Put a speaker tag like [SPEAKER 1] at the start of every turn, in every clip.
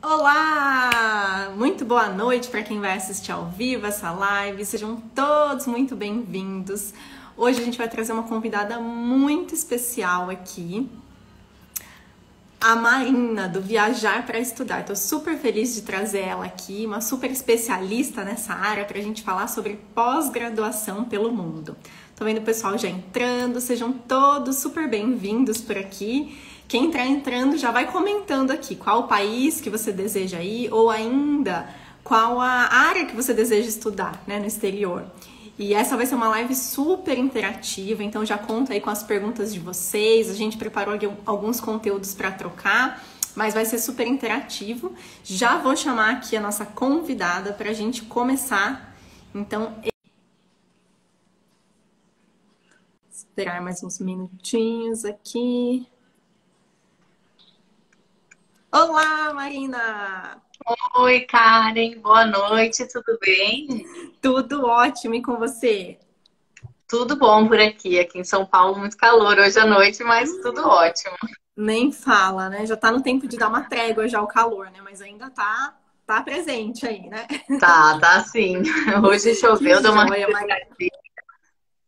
[SPEAKER 1] Olá! Muito boa noite para quem vai assistir ao vivo essa live. Sejam todos muito bem-vindos. Hoje a gente vai trazer uma convidada muito especial aqui, a Marina, do Viajar para Estudar. Estou super feliz de trazer ela aqui, uma super especialista nessa área, para a gente falar sobre pós-graduação pelo mundo. Tô vendo o pessoal já entrando, sejam todos super bem-vindos por aqui. Quem está entrando já vai comentando aqui qual o país que você deseja ir ou ainda qual a área que você deseja estudar, né, no exterior. E essa vai ser uma live super interativa, então já conta aí com as perguntas de vocês. A gente preparou alguns conteúdos para trocar, mas vai ser super interativo. Já vou chamar aqui a nossa convidada para a gente começar. Então, esperar mais uns minutinhos aqui. Olá, Marina!
[SPEAKER 2] Oi, Karen, boa noite, tudo bem?
[SPEAKER 1] Tudo ótimo, e com você?
[SPEAKER 2] Tudo bom por aqui. Aqui em São Paulo, muito calor hoje à noite, mas tudo ótimo.
[SPEAKER 1] Nem fala, né? Já tá no tempo de dar uma trégua já o calor, né? Mas ainda tá presente aí, né?
[SPEAKER 2] Tá sim. Hoje
[SPEAKER 1] Que
[SPEAKER 2] choveu, deu uma
[SPEAKER 1] joia, Marina.
[SPEAKER 2] refrescadinha.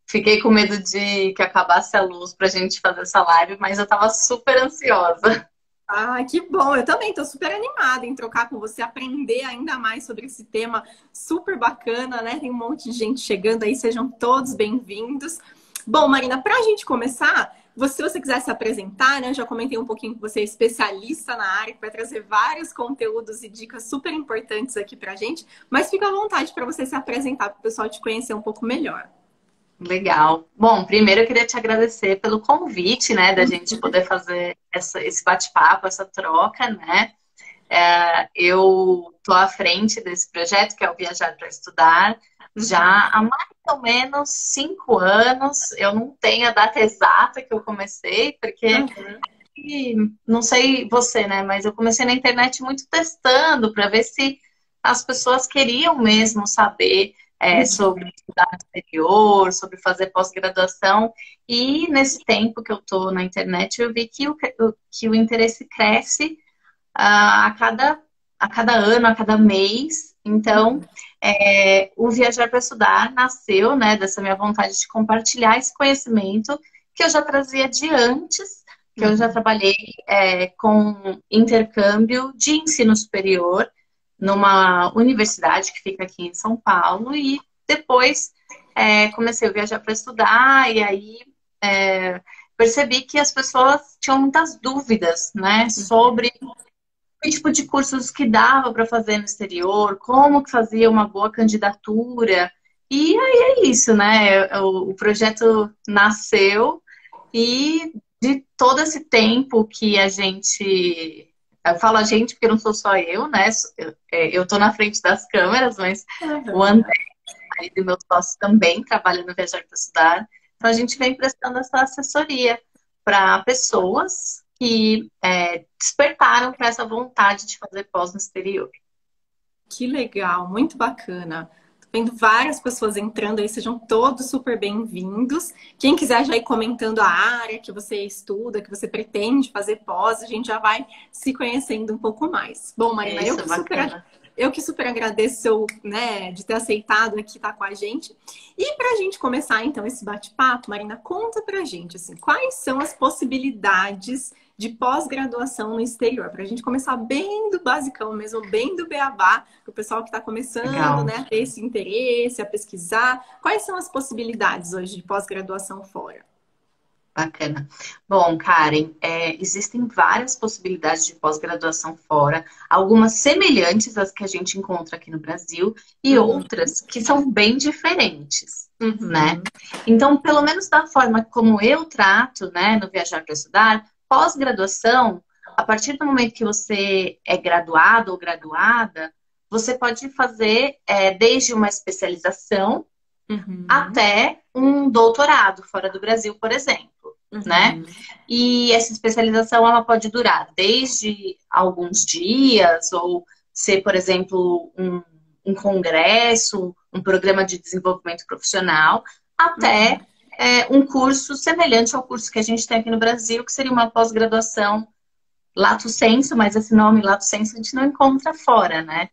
[SPEAKER 2] Fiquei com medo de que acabasse a luz pra gente fazer essa live, mas eu tava super ansiosa.
[SPEAKER 1] Ah, que bom! Eu também tô super animada em trocar com você, aprender ainda mais sobre esse tema super bacana, né? Tem um monte de gente chegando aí, sejam todos bem-vindos. Bom, Marina, pra gente começar, se você quiser se apresentar, né? Eu já comentei um pouquinho que você é especialista na área, que vai trazer vários conteúdos e dicas super importantes aqui pra gente, mas fica à vontade para você se apresentar, para o pessoal te conhecer um pouco melhor.
[SPEAKER 2] Legal. Bom, primeiro eu queria te agradecer pelo convite, né, da gente poder fazer esse bate-papo, essa troca, né? Eu tô à frente desse projeto, que é o Viajar para Estudar, já há mais ou menos 5 anos. Eu não tenho a data exata que eu comecei, porque não sei você, né? Mas eu comecei na internet muito testando para ver se as pessoas queriam mesmo saber sobre estudar no exterior, sobre fazer pós-graduação. E nesse tempo que eu tô na internet, eu vi que o interesse cresce a cada ano, a cada mês. Então, o Viajar para Estudar nasceu, né, dessa minha vontade de compartilhar esse conhecimento que eu já trazia de antes, que eu já trabalhei com intercâmbio de ensino superior numa universidade que fica aqui em São Paulo, e depois comecei a viajar para estudar, e aí percebi que as pessoas tinham muitas dúvidas, né, sobre que tipo de cursos que dava para fazer no exterior, como que fazia uma boa candidatura. E aí é isso, né? O projeto nasceu, e de todo esse tempo que a gente... Eu falo a gente porque não sou só eu, né? Eu tô na frente das câmeras, mas o André, marido e meu sócio, também trabalha no Viajar para Estudar. Então a gente vem prestando essa assessoria para pessoas que despertaram para essa vontade de fazer pós no exterior.
[SPEAKER 1] Que legal, muito bacana. Tô vendo várias pessoas entrando aí, sejam todos super bem-vindos. Quem quiser já ir comentando a área que você estuda, que você pretende fazer pós, a gente já vai se conhecendo um pouco mais. Bom, Marina,
[SPEAKER 2] Isso, bacana.
[SPEAKER 1] eu que super agradeço né, de ter aceitado aqui estar com a gente. E para a gente começar, então, esse bate-papo, Marina, conta pra gente, assim, quais são as possibilidades de pós-graduação no exterior? Para a gente começar bem do basicão mesmo, bem do beabá, para o pessoal que está começando,
[SPEAKER 2] Legal.
[SPEAKER 1] né, a ter esse interesse, a pesquisar. Quais são as possibilidades hoje de pós-graduação fora?
[SPEAKER 2] Bacana. Bom, Karen, existem várias possibilidades de pós-graduação fora, algumas semelhantes às que a gente encontra aqui no Brasil e outras que são bem diferentes, né? Então, pelo menos da forma como eu trato, né, no Viajar para Estudar, pós-graduação, a partir do momento que você é graduado ou graduada, você pode fazer desde uma especialização até um doutorado fora do Brasil, por exemplo. Né? E essa especialização ela pode durar desde alguns dias, ou ser, por exemplo, um congresso, um programa de desenvolvimento profissional, até um curso semelhante ao curso que a gente tem aqui no Brasil, que seria uma pós-graduação lato sensu, mas esse nome lato sensu a gente não encontra fora, né?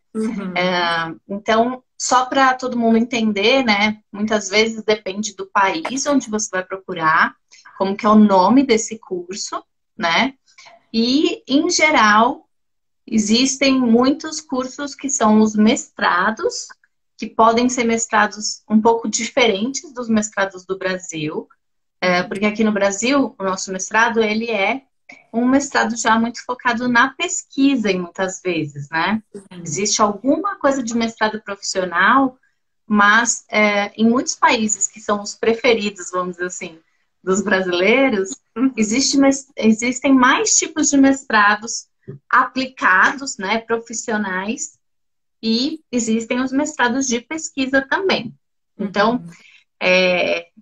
[SPEAKER 2] Então, só para todo mundo entender, né? Muitas vezes depende do país onde você vai procurar, como que é o nome desse curso, né? E, em geral, existem muitos cursos que são os mestrados, que podem ser mestrados um pouco diferentes dos mestrados do Brasil, porque aqui no Brasil, o nosso mestrado, ele é um mestrado já muito focado na pesquisa, em muitas vezes, né? Existe alguma coisa de mestrado profissional, mas em muitos países que são os preferidos, vamos dizer assim, dos brasileiros, existem mais tipos de mestrados aplicados, né, profissionais, e existem os mestrados de pesquisa também. Então,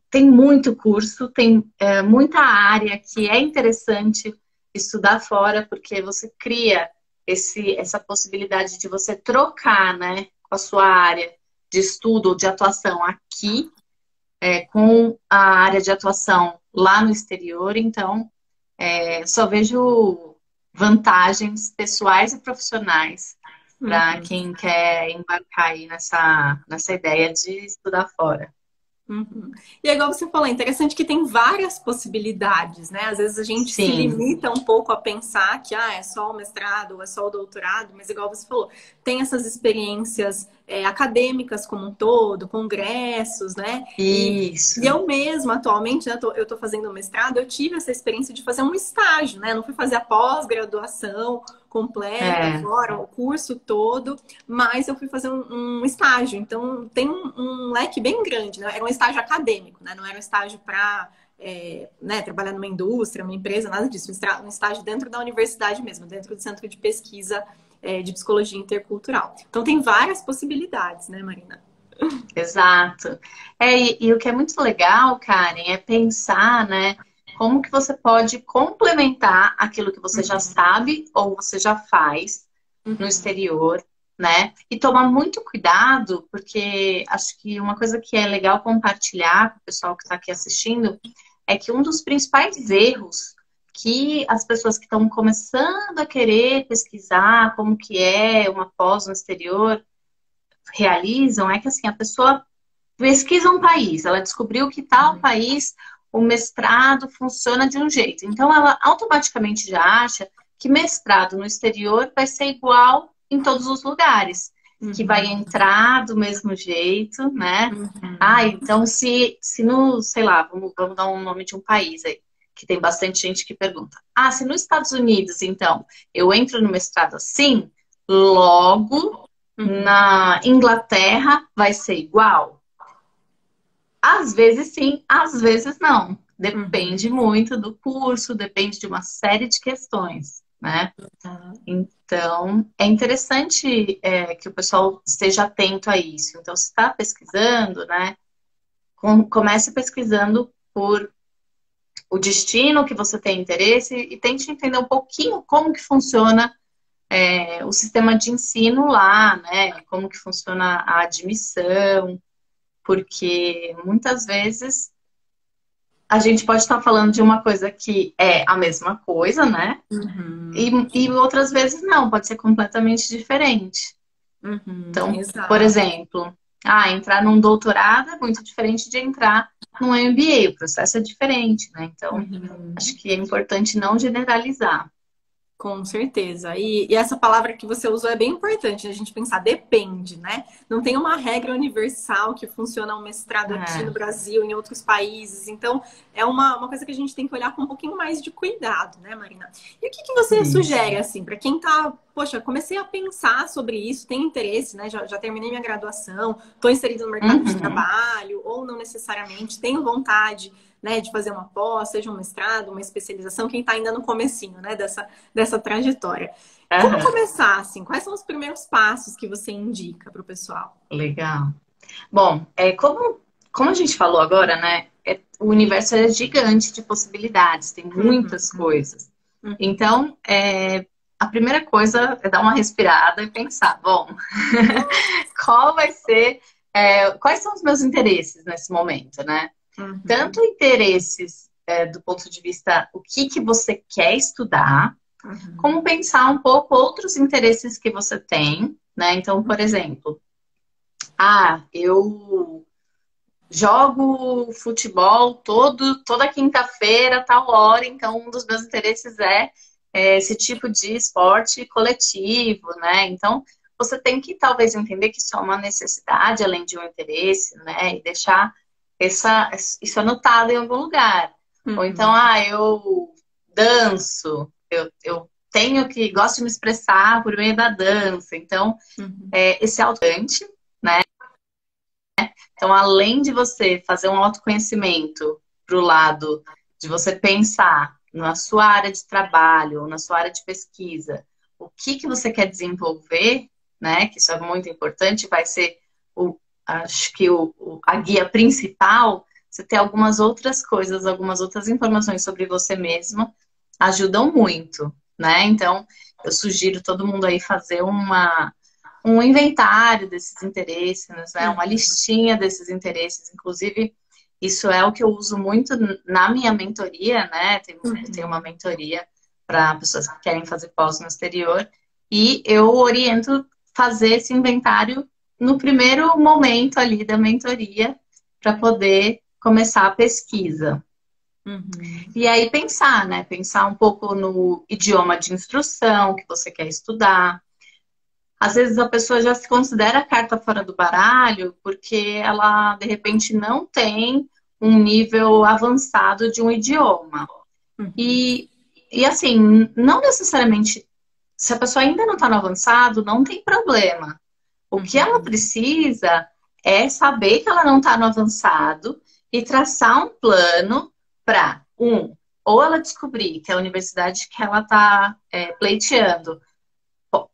[SPEAKER 2] tem muito curso, tem muita área que é interessante estudar fora, porque você cria essa possibilidade de você trocar, né, com a sua área de estudo ou de atuação aqui, com a área de atuação lá no exterior. Então, só vejo vantagens pessoais e profissionais para quem quer embarcar aí nessa ideia de estudar fora.
[SPEAKER 1] E é igual você falou, é interessante que tem várias possibilidades, né? Às vezes a gente se limita um pouco a pensar que é só o mestrado ou é só o doutorado, mas igual você falou, tem essas experiências acadêmicas como um todo, congressos, né?
[SPEAKER 2] Isso.
[SPEAKER 1] E eu mesma, atualmente, né, eu tô fazendo um mestrado, eu tive essa experiência de fazer um estágio, né? Não fui fazer a pós-graduação completa, fora o curso todo, mas eu fui fazer um estágio. Então, tem um leque bem grande, né? Era um estágio acadêmico, né? Não era um estágio para trabalhar numa indústria, numa empresa, nada disso. Um estágio dentro da universidade mesmo, dentro do centro de pesquisa de psicologia intercultural. Então, tem várias possibilidades, né, Marina?
[SPEAKER 2] Exato. E o que é muito legal, Karen, é pensar, né, como que você pode complementar aquilo que você já sabe ou você já faz no exterior, né? E tomar muito cuidado, porque acho que uma coisa que é legal compartilhar com o pessoal que está aqui assistindo é que um dos principais erros que as pessoas que estão começando a querer pesquisar como que é uma pós no exterior realizam é que assim, a pessoa pesquisa um país, ela descobriu que tal país o mestrado funciona de um jeito. Então ela automaticamente já acha que mestrado no exterior vai ser igual em todos os lugares, que vai entrar do mesmo jeito, né? Então se no, sei lá, vamos dar um nome de um país aí, que tem bastante gente que pergunta. Se nos Estados Unidos, então, eu entro no mestrado assim, logo na Inglaterra vai ser igual? Às vezes sim, às vezes não. Depende muito do curso, depende de uma série de questões, né? Então, é interessante que o pessoal esteja atento a isso. Então, se está pesquisando, né? Comece pesquisando por o destino que você tem interesse e tente entender um pouquinho como que funciona o sistema de ensino lá, né? Como que funciona a admissão, porque muitas vezes a gente pode estar falando de uma coisa que é a mesma coisa, né? E outras vezes não, pode ser completamente diferente. Então, por exemplo, entrar num doutorado é muito diferente de entrar num MBA, o processo é diferente, né? Então, acho que é importante não generalizar.
[SPEAKER 1] Com certeza. E essa palavra que você usou é bem importante, a gente pensar, depende, né? Não tem uma regra universal que funciona um mestrado aqui no Brasil, em outros países. Então, é uma coisa que a gente tem que olhar com um pouquinho mais de cuidado, né, Marina? E o que você sugere, assim, para quem tá, poxa, comecei a pensar sobre isso, tem interesse, né? Já terminei minha graduação, estou inserido no mercado de trabalho, ou não necessariamente, tenho vontade, né, de fazer uma pós, seja um mestrado, uma especialização, quem está ainda no comecinho, né, dessa trajetória. Como começar, assim? Quais são os primeiros passos que você indica para o pessoal?
[SPEAKER 2] Legal. Bom, como a gente falou agora, né, o universo é gigante de possibilidades, tem muitas coisas. Então, a primeira coisa é dar uma respirada e pensar, bom, qual vai ser, quais são os meus interesses nesse momento, né? Tanto interesses do ponto de vista o que você quer estudar, como pensar um pouco outros interesses que você tem, né? Então, por exemplo, eu jogo futebol toda quinta-feira, tal hora, então um dos meus interesses é esse tipo de esporte coletivo, né? Então, você tem que talvez entender que isso é uma necessidade, além de um interesse, né? E deixar isso anotado em algum lugar. Ou então, eu danço, eu gosto de me expressar por meio da dança. Então, esse autoconhecimento, né? Então, além de você fazer um autoconhecimento para o lado de você pensar na sua área de trabalho, ou na sua área de pesquisa, o que você quer desenvolver, né? Que isso é muito importante, vai ser, acho que a guia principal. Você ter algumas outras coisas, algumas outras informações sobre você mesma ajudam muito, né? Então, eu sugiro todo mundo aí fazer um inventário desses interesses, né? Uma listinha desses interesses. Inclusive, isso é o que eu uso muito na minha mentoria, né? Eu tenho uma mentoria para pessoas que querem fazer pós no exterior, e eu oriento fazer esse inventário no primeiro momento ali da mentoria para poder começar a pesquisa. E aí pensar, né? Pensar um pouco no idioma de instrução que você quer estudar. Às vezes a pessoa já se considera a carta fora do baralho porque ela, de repente, não tem um nível avançado de um idioma. E assim, não necessariamente, se a pessoa ainda não está no avançado, não tem problema. O que ela precisa é saber que ela não está no avançado e traçar um plano para, ou ela descobrir que a universidade que ela está pleiteando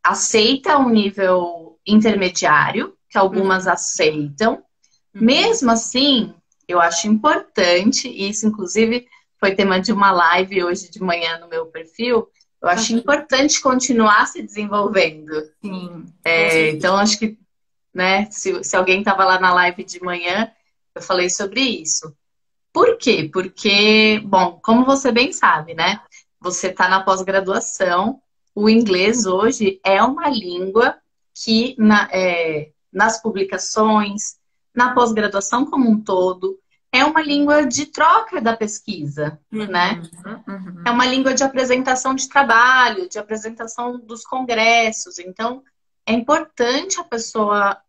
[SPEAKER 2] aceita um nível intermediário, que algumas aceitam. Mesmo assim, eu acho importante, e isso inclusive foi tema de uma live hoje de manhã no meu perfil, eu acho importante continuar se desenvolvendo.
[SPEAKER 1] Sim.
[SPEAKER 2] Então, acho que, né, se alguém estava lá na live de manhã, eu falei sobre isso. Por quê? Porque, bom, como você bem sabe, né, você está na pós-graduação, o inglês hoje é uma língua que nas publicações, na pós-graduação como um todo, é uma língua de troca da pesquisa, né? É uma língua de apresentação de trabalho, de apresentação dos congressos. Então, é importante a pessoa...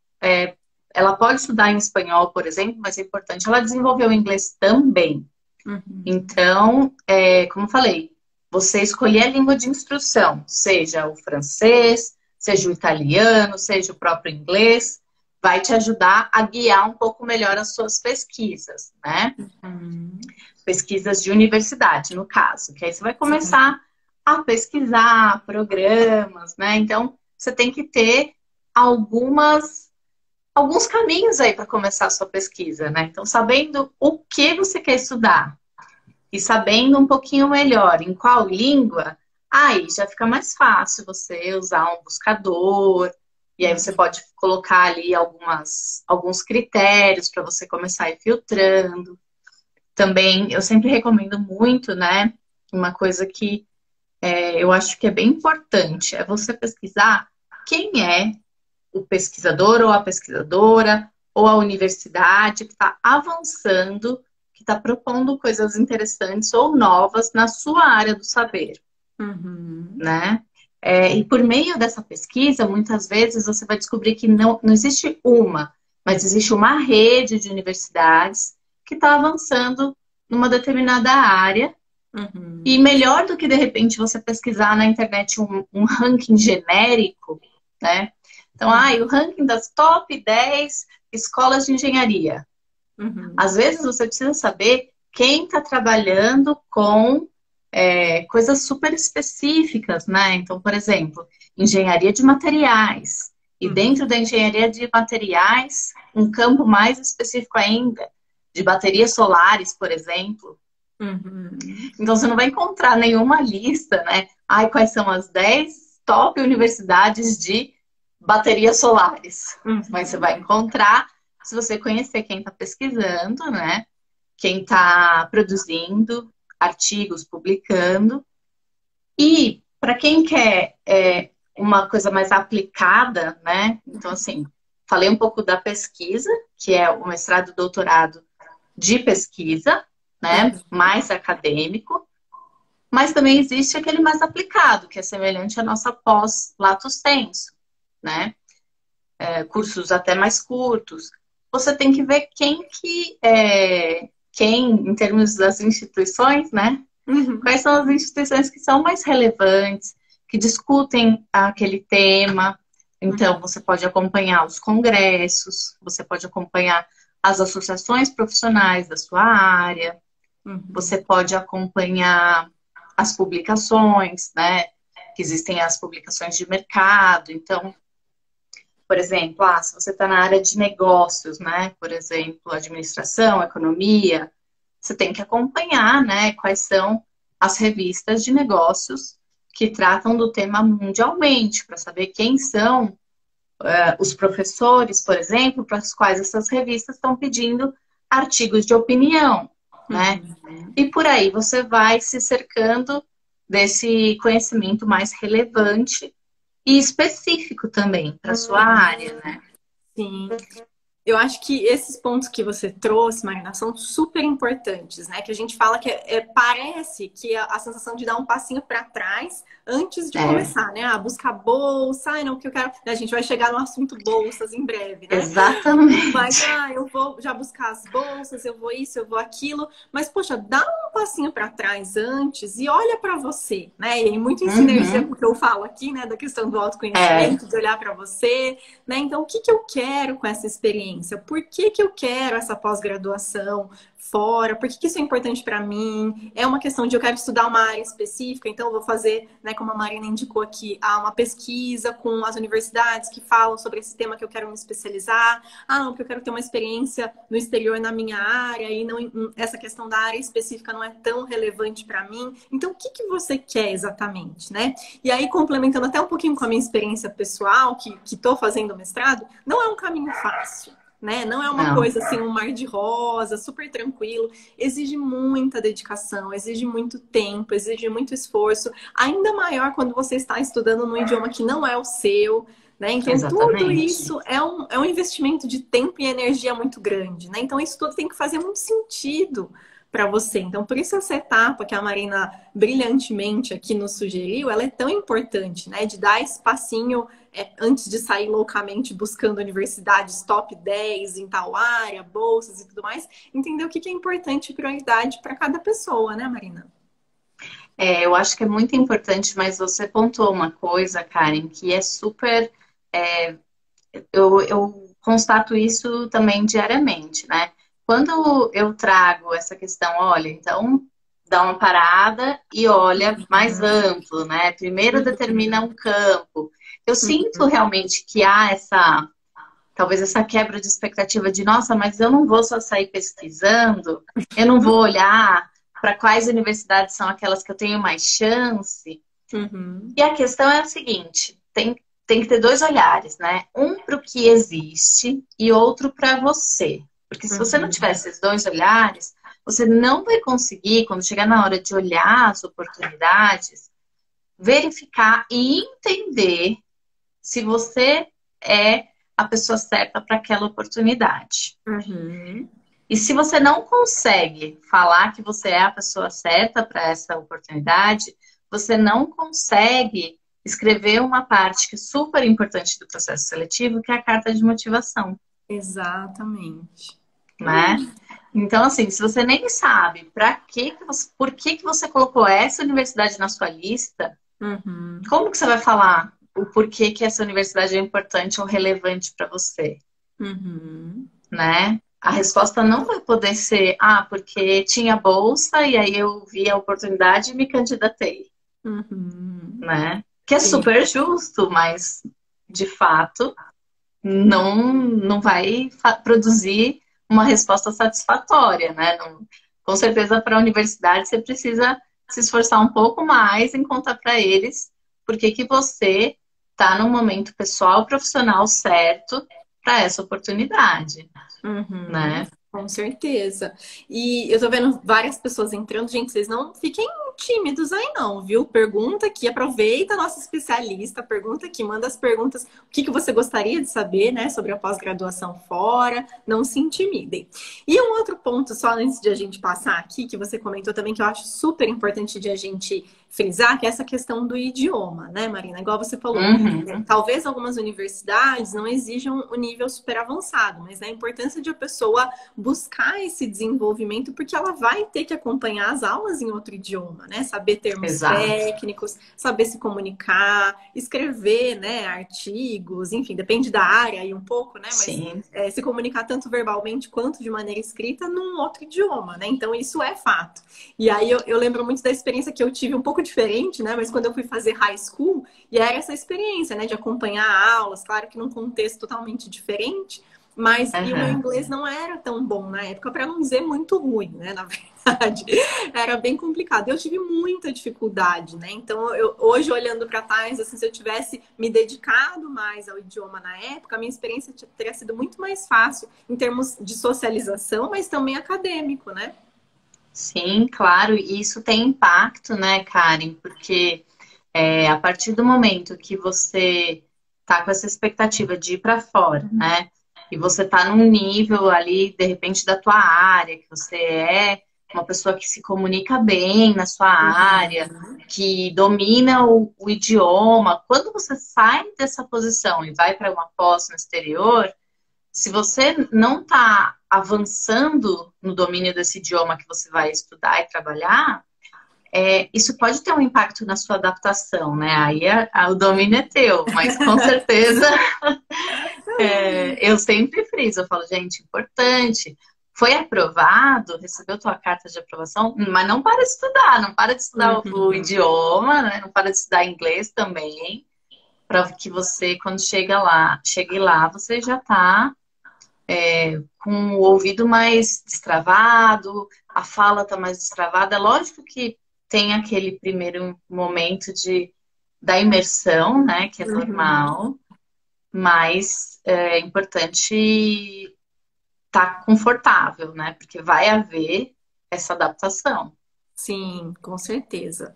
[SPEAKER 2] ela pode estudar em espanhol, por exemplo, mas é importante ela desenvolver o inglês também. Então, como eu falei, você escolher a língua de instrução, seja o francês, seja o italiano, seja o próprio inglês, vai te ajudar a guiar um pouco melhor as suas pesquisas, né? Pesquisas de universidade, no caso, que aí você vai começar a pesquisar programas, né? Então, você tem que ter alguns caminhos aí para começar a sua pesquisa, né? Então, sabendo o que você quer estudar e sabendo um pouquinho melhor em qual língua, aí já fica mais fácil você usar um buscador, e aí você pode colocar ali alguns critérios para você começar a ir filtrando. Também, eu sempre recomendo muito, né? Uma coisa que eu acho que é bem importante, é você pesquisar quem é o pesquisador ou a pesquisadora, ou a universidade que está avançando, que está propondo coisas interessantes ou novas na sua área do saber, né? E por meio dessa pesquisa, muitas vezes você vai descobrir que não existe mas existe uma rede de universidades que está avançando numa determinada área. E melhor do que, de repente, você pesquisar na internet um ranking genérico, né? Então, o ranking das top 10 escolas de engenharia. Às vezes você precisa saber quem está trabalhando com coisas super específicas, né? Então, por exemplo, engenharia de materiais. E dentro da engenharia de materiais, um campo mais específico ainda, de baterias solares, por exemplo. Então, você não vai encontrar nenhuma lista, né? Quais são as 10 top universidades de baterias solares. Mas você vai encontrar se você conhecer quem está pesquisando, né? Quem está produzindo artigos, publicando. E Para quem quer uma coisa mais aplicada, né? Então, assim, falei um pouco da pesquisa, que é o mestrado e doutorado de pesquisa, né? Mais acadêmico. Mas também existe aquele mais aplicado, que é semelhante à nossa pós lato sensu, né? Cursos até mais curtos. Você tem que ver quem, em termos das instituições, né? Quais são as instituições que são mais relevantes, que discutem aquele tema. Então, você pode acompanhar os congressos, você pode acompanhar as associações profissionais da sua área, você pode acompanhar as publicações, né? Que existem as publicações de mercado. Então, por exemplo, se você está na área de negócios, né? Por exemplo, administração, economia, você tem que acompanhar, né? Quais são as revistas de negócios que tratam do tema mundialmente, para saber quem são os professores, por exemplo, para os quais essas revistas estão pedindo artigos de opinião, né? E por aí você vai se cercando desse conhecimento mais relevante e específico também para a sua área, né?
[SPEAKER 1] Sim. Eu acho que esses pontos que você trouxe, Marina, são super importantes, né? Que a gente fala que parece que a sensação de dar um passinho para trás antes de começar, né? Buscar bolsa, não, que eu quero. A gente vai chegar no assunto bolsas em breve, né?
[SPEAKER 2] Exatamente.
[SPEAKER 1] Mas, eu vou já buscar as bolsas, eu vou isso, eu vou aquilo. Mas, poxa, dá um passinho para trás antes e olha para você, né? E muito em sinergia com o que eu falo aqui, né? Da questão do autoconhecimento, de olhar para você, né? Então, o que eu quero com essa experiência? Por que eu quero essa pós-graduação fora? Por que isso é importante para mim? É uma questão de eu quero estudar uma área específica, então eu vou fazer, né, como a Marina indicou aqui, uma pesquisa com as universidades que falam sobre esse tema que eu quero me especializar. Não, porque eu quero ter uma experiência no exterior na minha área e não, essa questão da área específica não é tão relevante para mim. Então, o que você quer exatamente, né? E aí, complementando até um pouquinho com a minha experiência pessoal, que estou fazendo mestrado, não é um caminho fácil. Né? Não é uma coisa assim, um mar de rosa, super tranquilo. Exige muita dedicação, exige muito tempo, exige muito esforço. Ainda maior quando você está estudando num idioma que não é o seu, né? Então, tudo isso é um investimento de tempo e energia muito grande, né? Então, isso tudo tem que fazer muito sentido para você. Então, por isso essa etapa que a Marina brilhantemente aqui nos sugeriu, ela é tão importante, né? De dar esse passinho antes de sair loucamente buscando universidades top 10 em tal área, bolsas e tudo mais, entender o que é importante e prioridade para cada pessoa, né, Marina?
[SPEAKER 2] Eu acho que é muito importante, mas você pontuou uma coisa, Karen, que é super... eu constato isso também diariamente, né? Quando eu trago essa questão, olha, então dá uma parada e olha mais amplo, né? Primeiro determina um campo. Eu sinto realmente que há talvez essa quebra de expectativa de, nossa, mas eu não vou só sair pesquisando, eu não vou olhar para quais universidades são aquelas que eu tenho mais chance. E a questão é a seguinte, tem que ter dois olhares, né? Um para o que existe e outro para você. Porque se você não tiver esses dois olhares, você não vai conseguir, quando chegar na hora de olhar as oportunidades, verificar e entender se você é a pessoa certa para aquela oportunidade. E se você não consegue falar que você é a pessoa certa para essa oportunidade, você não consegue escrever uma parte que é super importante do processo seletivo, que é a carta de motivação.
[SPEAKER 1] Exatamente.
[SPEAKER 2] Né? Então, assim, se você nem sabe por que você colocou essa universidade na sua lista, como que você vai falar o porquê que essa universidade é importante ou relevante para você? Né? A resposta não vai poder ser, porque tinha bolsa e aí eu vi a oportunidade e me candidatei. Né? Que é super justo, mas de fato não vai produzir uma resposta satisfatória, né? Com certeza, para a universidade, você precisa se esforçar um pouco mais em contar para eles por que você está no momento pessoal, profissional certo para essa oportunidade, né?
[SPEAKER 1] Com certeza. E eu tô vendo várias pessoas entrando. Gente, vocês não fiquem tímidos aí não, viu? Pergunta aqui, aproveita a nossa especialista, pergunta aqui, manda as perguntas, o que que você gostaria de saber, né, sobre a pós-graduação fora, não se intimidem. E um outro ponto, só antes de a gente passar aqui, que você comentou também, que eu acho super importante de a gente frisar, que é essa questão do idioma, né, Marina? Igual você falou, talvez algumas universidades não exijam o nível super avançado, mas é a importância de a pessoa buscar esse desenvolvimento, porque ela vai ter que acompanhar as aulas em outro idioma, né? Saber termos técnicos, saber se comunicar, escrever, né, artigos, enfim, depende da área aí um pouco, né? Mas se comunicar tanto verbalmente quanto de maneira escrita num outro idioma, né? Então isso é fato. E aí eu lembro muito da experiência que eu tive um pouco diferente, né? Mas quando eu fui fazer high school, e era essa experiência, né? De acompanhar aulas, claro que num contexto totalmente diferente, mas e o meu inglês não era tão bom na época, para não dizer muito ruim, né? Na verdade, era bem complicado. Eu tive muita dificuldade, né? Então, hoje, olhando para trás, assim, se eu tivesse me dedicado mais ao idioma na época, a minha experiência teria sido muito mais fácil em termos de socialização, mas também acadêmico, né?
[SPEAKER 2] Sim, claro, e isso tem impacto, né, Karen? Porque a partir do momento que você tá com essa expectativa de ir para fora, né? E você tá num nível ali, de repente, da tua área, que você é uma pessoa que se comunica bem na sua área, que domina o idioma. Quando você sai dessa posição e vai para uma pós no exterior, se você não está avançando no domínio desse idioma que você vai estudar e trabalhar, isso pode ter um impacto na sua adaptação, né? Aí o domínio é teu, mas com certeza eu sempre friso, eu falo, gente, importante, foi aprovado, recebeu tua carta de aprovação, mas não para de estudar, não para de estudar o idioma, né? Não para de estudar inglês também, para que você, quando chegue lá, você já está com o ouvido mais destravado, a fala está mais destravada. É lógico que tem aquele primeiro momento da imersão, né, que é normal, mas é importante estar confortável, né, porque vai haver essa adaptação.
[SPEAKER 1] Sim, com certeza.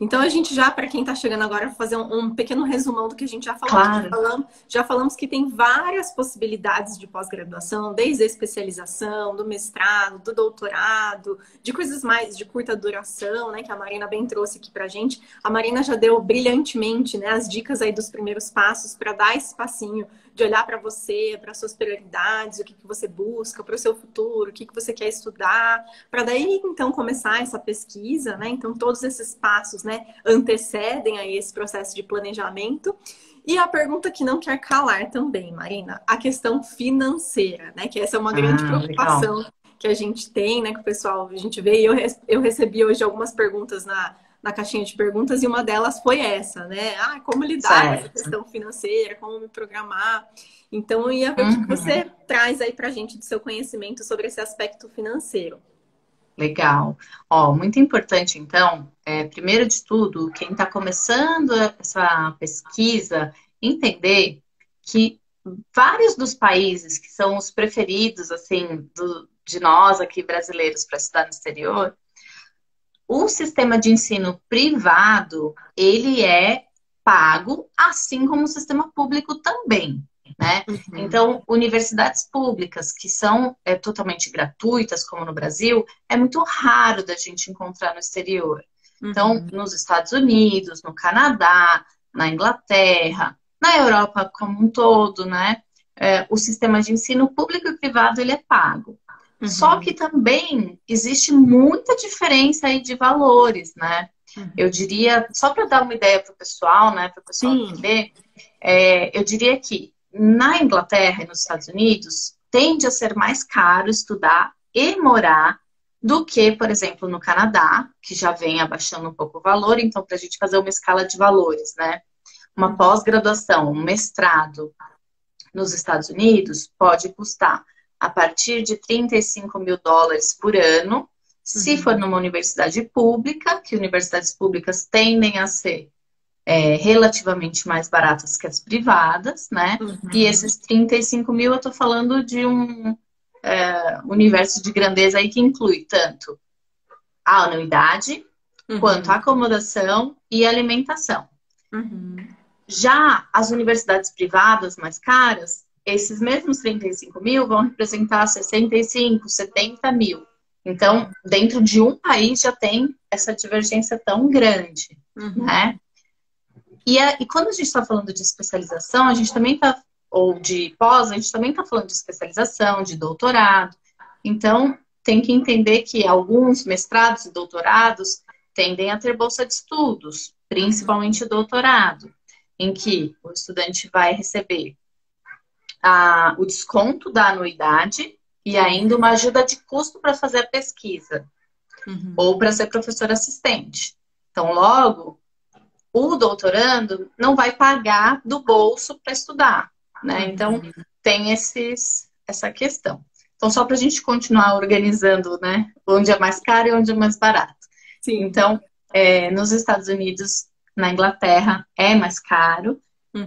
[SPEAKER 1] Então a gente já, para quem está chegando agora, vou fazer um pequeno resumão do que a gente já falou.
[SPEAKER 2] Claro.
[SPEAKER 1] Já falamos que tem várias possibilidades de pós-graduação, desde a especialização, do mestrado, do doutorado, de coisas mais de curta duração, né? Que a Marina bem trouxe aqui pra gente. A Marina já deu brilhantemente, né, as dicas aí dos primeiros passos para dar esse passinho de olhar para você, para suas prioridades, o que você busca para o seu futuro, o que você quer estudar, para daí então começar essa pesquisa, né? Então todos esses passos, né, antecedem aí esse processo de planejamento. E a pergunta que não quer calar também, Marina, a questão financeira, né? Que essa é uma grande preocupação que a gente tem, né? Que o pessoal, a gente vê, e eu recebi hoje algumas perguntas na caixinha de perguntas, e uma delas foi essa, né? Como lidar com essa questão financeira, como me programar. Então, eu ia ver o que você traz aí pra gente do seu conhecimento sobre esse aspecto financeiro.
[SPEAKER 2] Legal. Muito importante, então, primeiro de tudo, quem está começando essa pesquisa, entender que vários dos países que são os preferidos, assim, de nós aqui brasileiros para estudar no exterior, o sistema de ensino privado, ele é pago, assim como o sistema público também, né? Então, universidades públicas que são totalmente gratuitas, como no Brasil, é muito raro da gente encontrar no exterior. Então, nos Estados Unidos, no Canadá, na Inglaterra, na Europa como um todo, né? O sistema de ensino público e privado, ele é pago. Só que também existe muita diferença aí de valores, né? Eu diria, só para dar uma ideia para o pessoal, né? Para o pessoal entender, eu diria que na Inglaterra e nos Estados Unidos tende a ser mais caro estudar e morar do que, por exemplo, no Canadá, que já vem abaixando um pouco o valor. Então, para a gente fazer uma escala de valores, né? Uma pós-graduação, um mestrado nos Estados Unidos pode custar a partir de $35.000 por ano, se for numa universidade pública, que universidades públicas tendem a ser relativamente mais baratas que as privadas, né? E esses 35 mil, eu tô falando de um universo de grandeza aí que inclui tanto a anuidade, quanto a
[SPEAKER 1] Uhum.
[SPEAKER 2] acomodação e alimentação.
[SPEAKER 1] Uhum.
[SPEAKER 2] Já as universidades privadas mais caras, esses mesmos 35 mil vão representar 65, 70 mil. Então, dentro de um país já tem essa divergência tão grande, né?
[SPEAKER 1] Uhum.
[SPEAKER 2] E quando a gente está falando de especialização, a gente também está, ou de pós, a gente também está falando de especialização, de doutorado. Então, tem que entender que alguns mestrados e doutorados tendem a ter bolsa de estudos, principalmente o doutorado, em que o estudante vai receber o desconto da anuidade e ainda uma ajuda de custo para fazer a pesquisa ou
[SPEAKER 1] Uhum.
[SPEAKER 2] para ser professor assistente. Então, logo, o doutorando não vai pagar do bolso para estudar, né? Então,
[SPEAKER 1] Uhum.
[SPEAKER 2] tem essa questão. Então, só para a gente continuar organizando, né? Onde é mais caro e onde é mais barato.
[SPEAKER 1] Sim.
[SPEAKER 2] Então, nos Estados Unidos, na Inglaterra, é mais caro.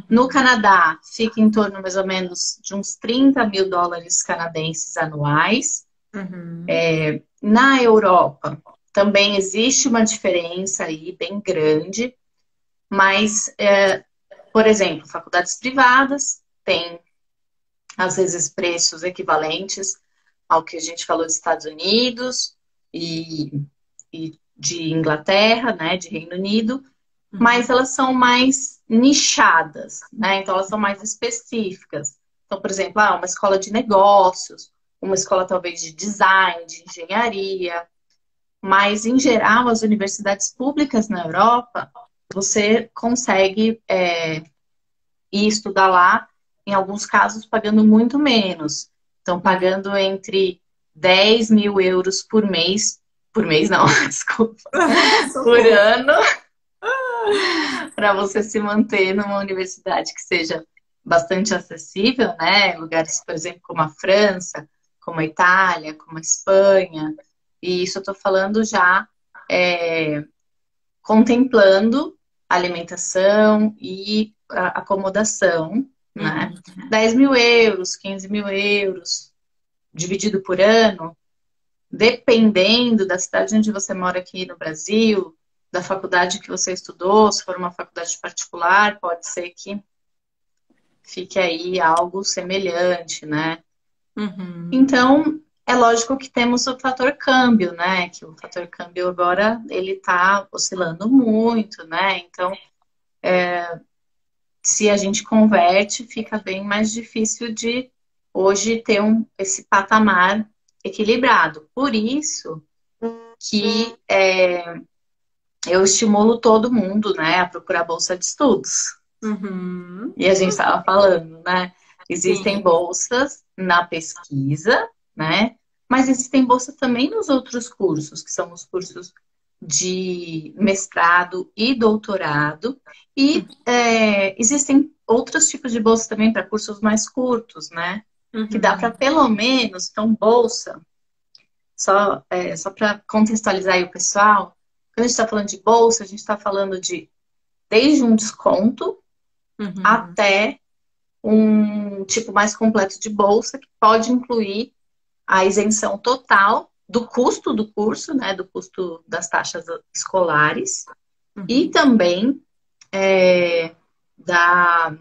[SPEAKER 2] No
[SPEAKER 1] Uhum.
[SPEAKER 2] Canadá, fica em torno mais ou menos de uns 30 mil dólares canadenses anuais.
[SPEAKER 1] Uhum.
[SPEAKER 2] Na Europa, também existe uma diferença aí bem grande, mas, por exemplo, faculdades privadas têm, às vezes, preços equivalentes ao que a gente falou dos Estados Unidos e de Inglaterra, né, de Reino Unido, mas
[SPEAKER 1] Uhum.
[SPEAKER 2] elas são mais nichadas, né? Então elas são mais específicas. Então, por exemplo, uma escola de negócios, uma escola talvez de design, de engenharia, mas em geral as universidades públicas na Europa você consegue ir estudar lá, em alguns casos pagando muito menos. Então,
[SPEAKER 1] Uhum.
[SPEAKER 2] pagando entre 10 mil euros por mês não, desculpa, por
[SPEAKER 1] Socorro.
[SPEAKER 2] ano, para você se manter numa universidade que seja bastante acessível, né? Lugares, por exemplo, como a França, como a Itália, como a Espanha. E isso eu estou falando já é, contemplando alimentação e acomodação, né?
[SPEAKER 1] Uhum.
[SPEAKER 2] 10 mil euros, 15 mil euros, dividido por ano, dependendo da cidade onde você mora aqui no Brasil, da faculdade que você estudou, se for uma faculdade particular, pode ser que fique aí algo semelhante, né?
[SPEAKER 1] Uhum.
[SPEAKER 2] Então, é lógico que temos o fator câmbio, né? Que o fator câmbio agora ele está oscilando muito, né? Então, se a gente converte, fica bem mais difícil de hoje ter esse patamar equilibrado. Por isso que eu estimulo todo mundo, né, a procurar bolsa de estudos.
[SPEAKER 1] Uhum.
[SPEAKER 2] E a gente estava falando, né? Existem
[SPEAKER 1] Sim.
[SPEAKER 2] bolsas na pesquisa, né? Mas existem bolsas também nos outros cursos, que são os cursos de mestrado e doutorado. E existem outros tipos de bolsas também para cursos mais curtos, né? Que dá para
[SPEAKER 1] Uhum.
[SPEAKER 2] pelo menos, então, bolsa, só para contextualizar aí o pessoal, quando a gente está falando de bolsa, a gente está falando de desde um desconto
[SPEAKER 1] Uhum.
[SPEAKER 2] até um tipo mais completo de bolsa, que pode incluir a isenção total do custo do curso, né, do custo das taxas escolares, e
[SPEAKER 1] Uhum.
[SPEAKER 2] também é, dá,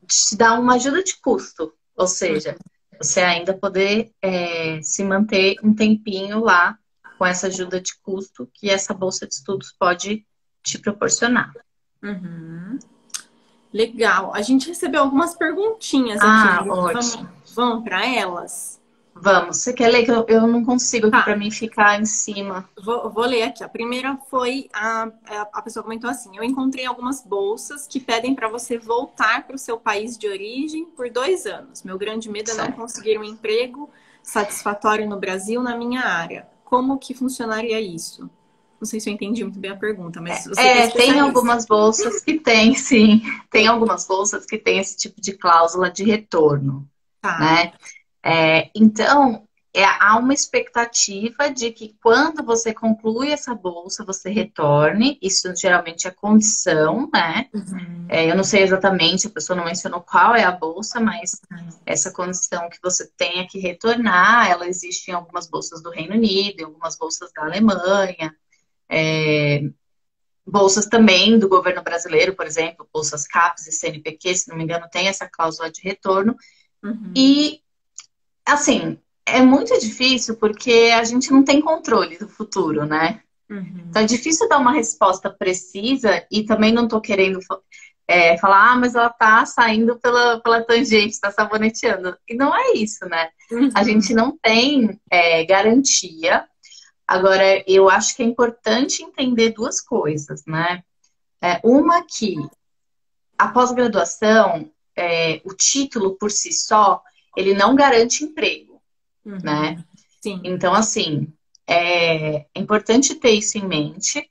[SPEAKER 2] te dá uma ajuda de custo, ou seja, você ainda poder se manter um tempinho lá com essa ajuda de custo que essa bolsa de estudos pode te proporcionar.
[SPEAKER 1] Uhum. Legal. A gente recebeu algumas perguntinhas aqui,
[SPEAKER 2] Ah,
[SPEAKER 1] amiga.
[SPEAKER 2] ótimo.
[SPEAKER 1] Vamos para elas?
[SPEAKER 2] Vamos. Você quer ler que eu não consigo aqui
[SPEAKER 1] Tá.
[SPEAKER 2] para mim ficar em cima.
[SPEAKER 1] Vou ler aqui. A primeira foi a pessoa comentou assim: eu encontrei algumas bolsas que pedem para você voltar para o seu país de origem por 2 anos. Meu grande medo é não
[SPEAKER 2] Certo.
[SPEAKER 1] conseguir um emprego satisfatório no Brasil na minha área. Como que funcionaria isso? Não sei se eu entendi muito bem a pergunta, mas você que é
[SPEAKER 2] Tem
[SPEAKER 1] especialista.
[SPEAKER 2] algumas bolsas que tem, sim. Tem algumas bolsas que tem esse tipo de cláusula de retorno,
[SPEAKER 1] Tá.
[SPEAKER 2] né? Então, há uma expectativa de que quando você conclui essa bolsa, você retorne. Isso geralmente é condição, né?
[SPEAKER 1] Uhum.
[SPEAKER 2] Eu não sei exatamente, a pessoa não mencionou qual é a bolsa, mas essa condição que você tenha que retornar, ela existe em algumas bolsas do Reino Unido, em algumas bolsas da Alemanha. Bolsas também do governo brasileiro, por exemplo, bolsas CAPES e CNPq, se não me engano, tem essa cláusula de retorno. E, assim, é muito difícil porque a gente não tem controle do futuro, né? Então é difícil dar uma resposta precisa e também não tô querendo falar, mas ela tá saindo pela tangente, tá saboneteando. E não é isso, né? A gente não tem garantia. Agora, eu acho que é importante entender duas coisas, né? Uma que a pós-graduação, o título por si só, ele não garante emprego, né?
[SPEAKER 1] Sim.
[SPEAKER 2] Então, assim, é importante ter isso em mente,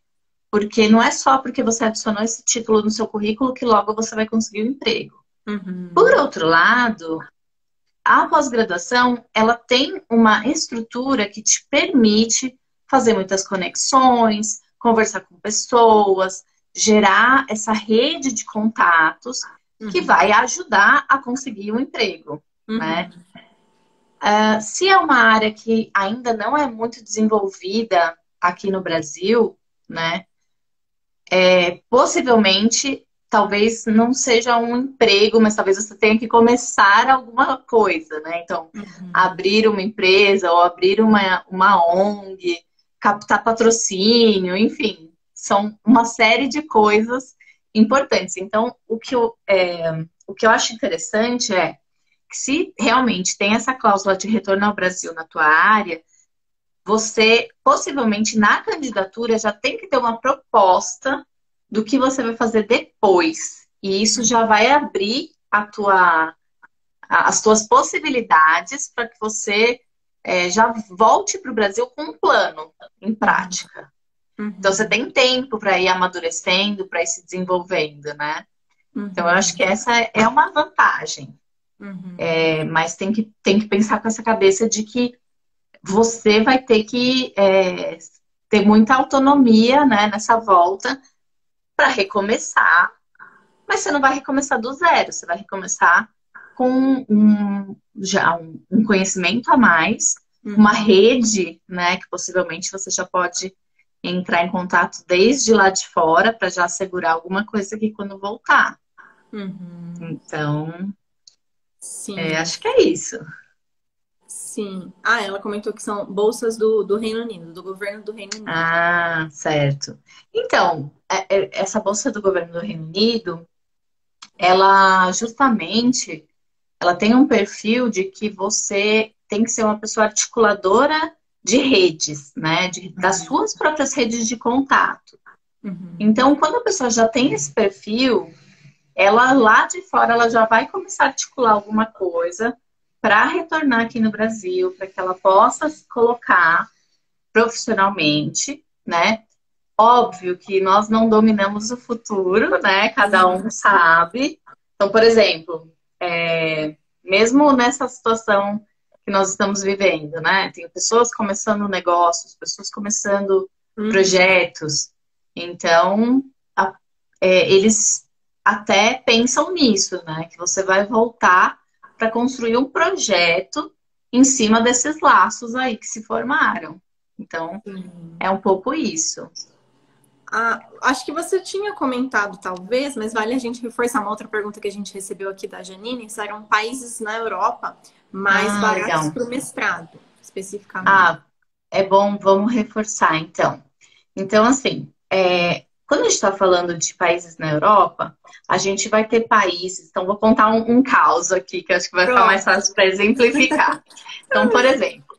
[SPEAKER 2] porque não é só porque você adicionou esse título no seu currículo que logo você vai conseguir um emprego. Por outro lado, a pós-graduação, ela tem uma estrutura que te permite fazer muitas conexões, conversar com pessoas, gerar essa rede de contatos que vai ajudar a conseguir um emprego, né? Se é uma área que ainda não é muito desenvolvida aqui no Brasil, né? Possivelmente, talvez não seja um emprego, mas talvez você tenha que começar alguma coisa, né? Então, abrir uma empresa ou abrir uma ONG, captar patrocínio, enfim, são uma série de coisas importantes. Então, o que eu acho interessante é que se realmente tem essa cláusula de retorno ao Brasil na tua área, você, possivelmente, na candidatura, já tem que ter uma proposta do que você vai fazer depois. E isso já vai abrir as tuas possibilidades para que você já volte para o Brasil com um plano em prática. Então, você tem tempo para ir amadurecendo, para ir se desenvolvendo, né? Então, eu acho que essa é uma vantagem. Mas tem que pensar com essa cabeça de que você vai ter que ter muita autonomia, né, nessa volta para recomeçar, mas você não vai recomeçar do zero, você vai recomeçar com já um conhecimento a mais, uma rede, né, que possivelmente você já pode entrar em contato desde lá de fora para já assegurar alguma coisa aqui quando voltar. Então,
[SPEAKER 1] Sim.
[SPEAKER 2] Acho que é isso.
[SPEAKER 1] Sim. Ah, ela comentou que são bolsas do Reino Unido, do governo do Reino Unido.
[SPEAKER 2] Ah, certo. Então, essa bolsa do governo do Reino Unido, ela justamente, ela tem um perfil de que você tem que ser uma pessoa articuladora de redes, né? Das suas próprias redes de contato. Então, quando a pessoa já tem esse perfil, ela lá de fora, ela já vai começar a articular alguma coisa para retornar aqui no Brasil, para que ela possa se colocar profissionalmente, né? Óbvio que nós não dominamos o futuro, né? Cada um sabe. Então, por exemplo, mesmo nessa situação que nós estamos vivendo, né? Tem pessoas começando negócios, pessoas começando projetos. Então, eles até pensam nisso, né? Que você vai voltar para construir um projeto em cima desses laços aí que se formaram. Então, é um pouco isso.
[SPEAKER 1] Acho que você tinha comentado, talvez, mas vale a gente reforçar uma outra pergunta que a gente recebeu aqui da Janine. Eram países na Europa mais baratos para o mestrado, especificamente.
[SPEAKER 2] É bom, vamos reforçar, então. Então, assim, quando a gente está falando de países na Europa, a gente vai ter países... Então, vou contar um caso aqui, que eu acho que vai ficar mais fácil para exemplificar. Então, por exemplo,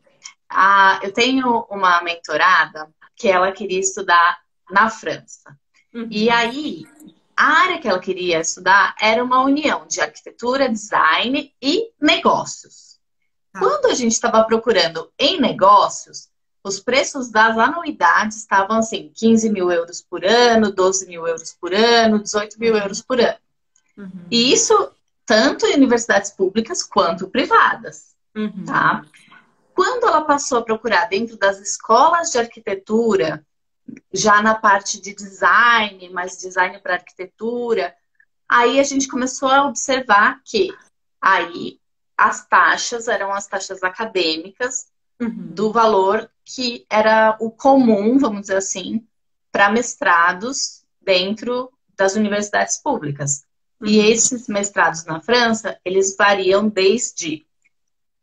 [SPEAKER 2] eu tenho uma mentorada que ela queria estudar na França. E aí, a área que ela queria estudar era uma união de arquitetura, design e negócios. Quando a gente estava procurando em negócios, os preços das anuidades estavam assim, 15 mil euros por ano, 12 mil euros por ano, 18 mil euros por ano. E isso tanto em universidades públicas quanto privadas, tá? Quando ela passou a procurar dentro das escolas de arquitetura, já na parte de design, mais design para arquitetura, aí a gente começou a observar que aí as taxas eram as taxas acadêmicas do valor que era o comum, vamos dizer assim, para mestrados dentro das universidades públicas. E esses mestrados na França, eles variam desde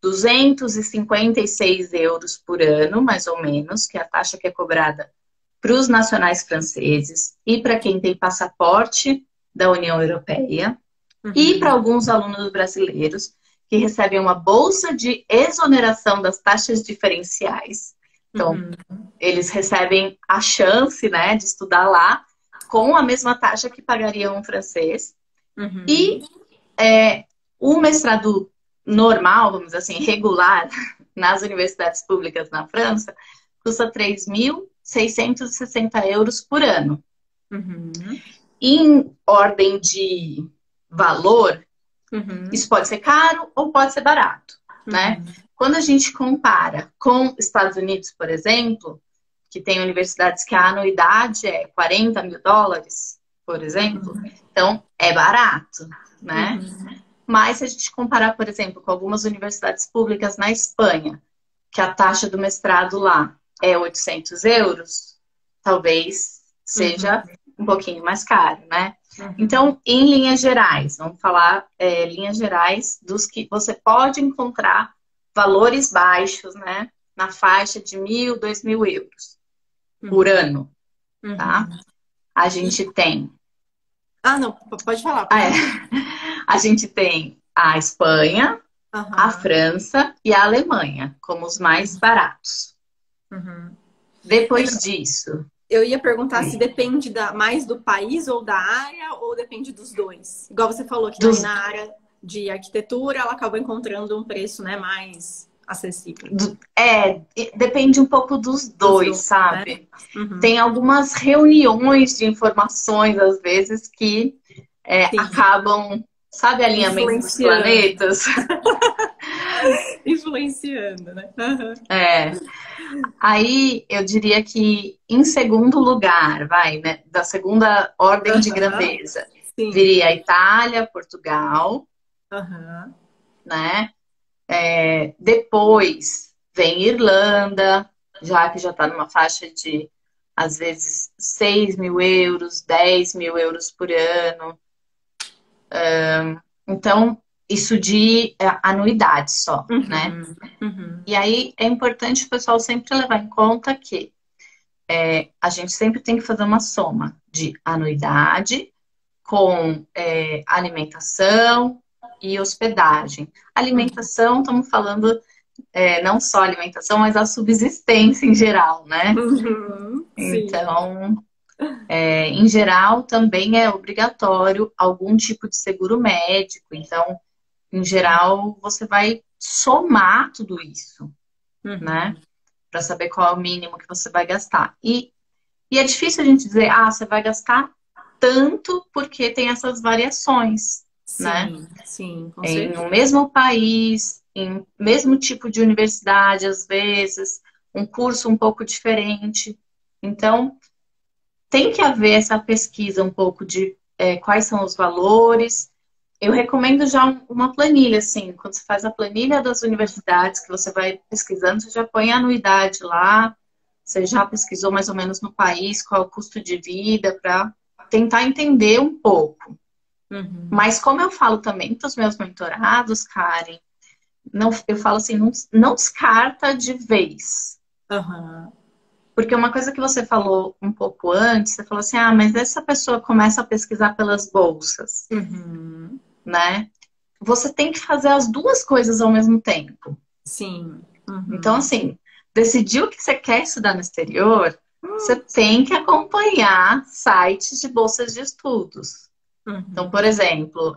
[SPEAKER 2] 256 euros por ano, mais ou menos, que é a taxa que é cobrada para os nacionais franceses e para quem tem passaporte da União Europeia, e para alguns alunos brasileiros que recebem uma bolsa de exoneração das taxas diferenciais. Então, eles recebem a chance, né, de estudar lá com a mesma taxa que pagariam um francês. E o mestrado normal, vamos dizer assim, regular, nas universidades públicas na França, custa 3.660 euros por ano. Em ordem de valor, isso pode ser caro ou pode ser barato, né? Quando a gente compara com Estados Unidos, por exemplo, que tem universidades que a anuidade é 40 mil dólares, por exemplo, então é barato, né? Mas se a gente comparar, por exemplo, com algumas universidades públicas na Espanha, que a taxa do mestrado lá é 800 euros, talvez seja um pouquinho mais caro, né? Então, em linhas gerais, vamos falar linhas gerais dos que você pode encontrar valores baixos, né? Na faixa de 1.000, 2.000 euros por ano, tá? A gente tem...
[SPEAKER 1] Ah, não, pode falar.
[SPEAKER 2] A gente tem a Espanha, a França e a Alemanha como os mais baratos. Depois disso...
[SPEAKER 1] Eu ia perguntar se depende mais do país ou da área, ou depende dos dois. Igual você falou que na área de arquitetura ela acaba encontrando um preço, né, mais acessível.
[SPEAKER 2] Depende um pouco dos dois, sabe? Né? Tem algumas reuniões de informações, às vezes, que acabam, sabe, alinhamento dos planetas?
[SPEAKER 1] Influenciando, né?
[SPEAKER 2] Aí eu diria que em segundo lugar, né, da segunda ordem de grandeza, viria a Itália, Portugal, né? Depois vem Irlanda, já que já está numa faixa de, às vezes, 6.000 euros, 10.000 euros por ano. Então, isso de anuidade só, né? E aí é importante o pessoal sempre levar em conta que a gente sempre tem que fazer uma soma de anuidade com alimentação e hospedagem. Alimentação, estamos falando não só alimentação, mas a subsistência em geral, né? Então, em geral, também é obrigatório algum tipo de seguro médico. Então, em geral, você vai somar tudo isso, né? Para saber qual é o mínimo que você vai gastar. E é difícil a gente dizer, você vai gastar tanto porque tem essas variações, né?
[SPEAKER 1] Sim, com certeza.
[SPEAKER 2] No mesmo país, em mesmo tipo de universidade, às vezes, um curso um pouco diferente. Então, tem que haver essa pesquisa um pouco de quais são os valores. Eu recomendo já uma planilha, assim, quando você faz a planilha das universidades, que você vai pesquisando, você já põe a anuidade lá, você já pesquisou mais ou menos no país qual é o custo de vida, para tentar entender um pouco. Mas como eu falo também para os meus mentorados, Karen, eu falo assim, não descarta de vez. Porque uma coisa que você falou um pouco antes, você falou assim, mas essa pessoa começa a pesquisar pelas bolsas, né? Você tem que fazer as duas coisas ao mesmo tempo. Então, assim, decidiu que você quer estudar no exterior, você tem que acompanhar sites de bolsas de estudos. Então, por exemplo,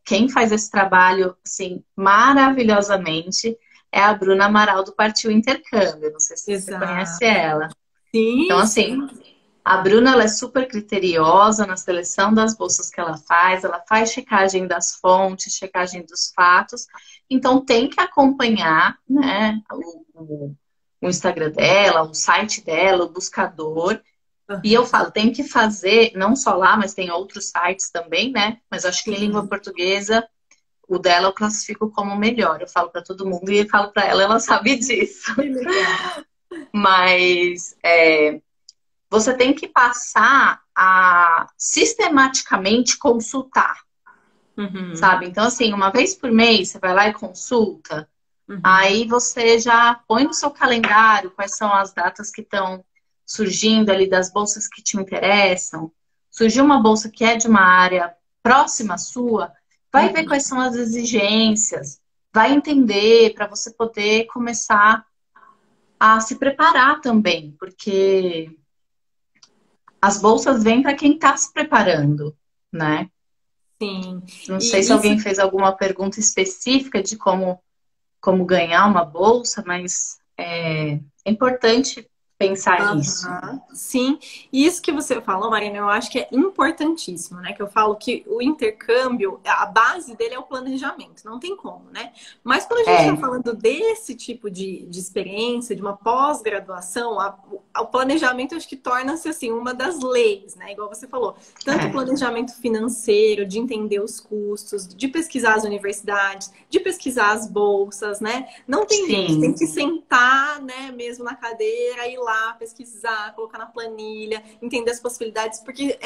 [SPEAKER 2] quem faz esse trabalho, assim, maravilhosamente é a Bruna Amaral do Partiu Intercâmbio. Não sei se você conhece ela. Então, assim, a Bruna, ela é super criteriosa na seleção das bolsas que ela faz checagem das fontes, checagem dos fatos. Então, tem que acompanhar, né, o Instagram dela, o site dela, o buscador. E eu falo, tem que fazer, não só lá, mas tem outros sites também, né? Mas acho que em língua portuguesa, o dela eu classifico como o melhor. Eu falo para todo mundo e falo para ela, ela sabe disso. Mas você tem que passar a sistematicamente consultar,
[SPEAKER 1] Uhum.
[SPEAKER 2] sabe? Então, assim, uma vez por mês você vai lá e consulta,
[SPEAKER 1] Uhum.
[SPEAKER 2] aí você já põe no seu calendário quais são as datas que estão surgindo ali das bolsas que te interessam. Surgiu uma bolsa que é de uma área próxima à sua, vai ver
[SPEAKER 1] Uhum.
[SPEAKER 2] quais são as exigências, vai entender para você poder começar a se preparar também, porque as bolsas vêm para quem está se preparando, né?
[SPEAKER 1] Sim.
[SPEAKER 2] Não sei se
[SPEAKER 1] E isso.
[SPEAKER 2] alguém fez alguma pergunta específica de como ganhar uma bolsa, mas é importante pensar nisso.
[SPEAKER 1] Aham, sim, e isso que você falou, Marina, eu acho que é importantíssimo, né? Que eu falo que o intercâmbio, a base dele é o planejamento, não tem como, né? Mas quando a gente está
[SPEAKER 2] É,
[SPEAKER 1] falando desse tipo de experiência, de uma pós-graduação, o planejamento acho que torna-se assim uma das leis, né? Igual você falou, tanto o
[SPEAKER 2] é,
[SPEAKER 1] planejamento financeiro, de entender os custos, de pesquisar as universidades, de pesquisar as bolsas, né? Não tem jeito, tem
[SPEAKER 2] sim,
[SPEAKER 1] que sentar, né, mesmo na cadeira, ir lá pesquisar, colocar na planilha, entender as possibilidades, porque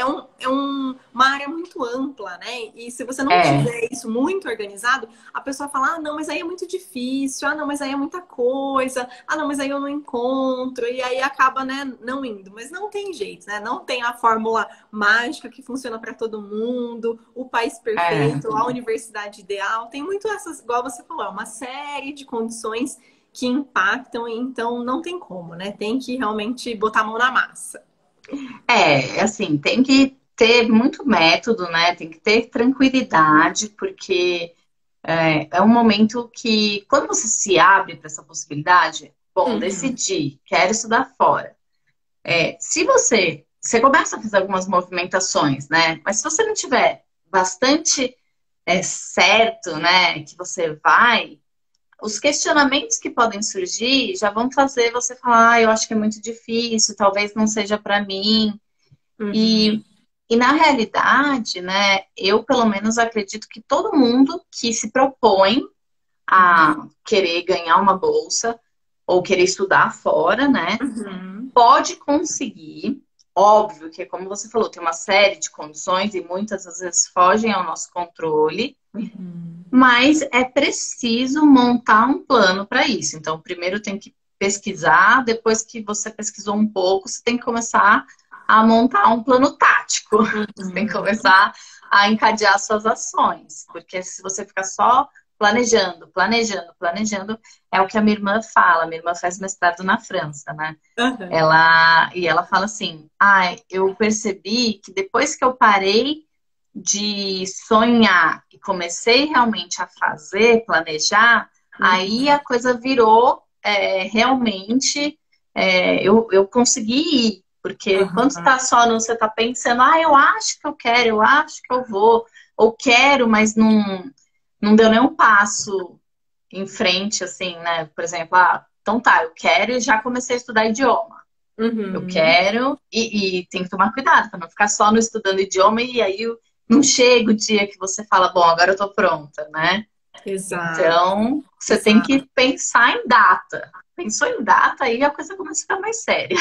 [SPEAKER 1] uma área muito ampla, né? E se você não
[SPEAKER 2] é,
[SPEAKER 1] tiver isso muito organizado, a pessoa fala, ah, não, mas aí é muito difícil, ah, não, mas aí é muita coisa, ah, não, mas aí eu não encontro, e aí acaba, né, não indo. Mas não tem jeito, né? Não tem a fórmula mágica que funciona para todo mundo, o país
[SPEAKER 2] é.
[SPEAKER 1] perfeito, a universidade ideal. Tem muito essas, igual você falou, é uma série de condições que impactam, então não tem como, né? Tem que realmente botar a mão na massa.
[SPEAKER 2] É, assim, tem que ter muito método, né? Tem que ter tranquilidade, porque é um momento que, quando você se abre para essa possibilidade, bom,
[SPEAKER 1] Uhum.
[SPEAKER 2] decidi, quero estudar fora. Se você começa a fazer algumas movimentações, né? Mas se você não tiver bastante certo, né, que você vai, os questionamentos que podem surgir já vão fazer você falar, ah, eu acho que é muito difícil, talvez não seja para mim.
[SPEAKER 1] Uhum.
[SPEAKER 2] E, e na realidade, né, eu pelo menos acredito que todo mundo que se propõe
[SPEAKER 1] Uhum.
[SPEAKER 2] a querer ganhar uma bolsa ou querer estudar fora, né,
[SPEAKER 1] Uhum.
[SPEAKER 2] pode conseguir. Óbvio que, como você falou, tem uma série de condições e muitas às vezes fogem ao nosso controle,
[SPEAKER 1] Uhum.
[SPEAKER 2] mas é preciso montar um plano para isso. Então, primeiro tem que pesquisar, depois que você pesquisou um pouco, você tem que começar a montar um plano tático. Você tem que
[SPEAKER 1] Uhum.
[SPEAKER 2] começar a encadear suas ações, porque se você ficar só planejando, planejando, planejando, é o que a minha irmã fala. Minha irmã faz mestrado na França, né?
[SPEAKER 1] Uhum.
[SPEAKER 2] Ela fala assim: ai, eu percebi que depois que eu parei de sonhar e comecei realmente a fazer, planejar, aí a
[SPEAKER 1] Uhum.
[SPEAKER 2] coisa virou realmente eu consegui ir. Porque quando
[SPEAKER 1] Uhum.
[SPEAKER 2] está só no, você está pensando, ah, eu acho que eu quero, eu acho que eu vou, ou quero, mas não deu nenhum passo em frente, assim, né? Por exemplo, ah, então tá, eu quero e já comecei a estudar idioma. Eu
[SPEAKER 1] Uhum.
[SPEAKER 2] quero, e tem que tomar cuidado para não ficar só no estudando idioma e aí não chega o dia que você fala, bom, agora eu tô pronta, né?
[SPEAKER 1] Exato,
[SPEAKER 2] Então, você tem
[SPEAKER 1] exato.
[SPEAKER 2] que pensar em data. Pensou em data, aí a coisa começa a ficar mais séria.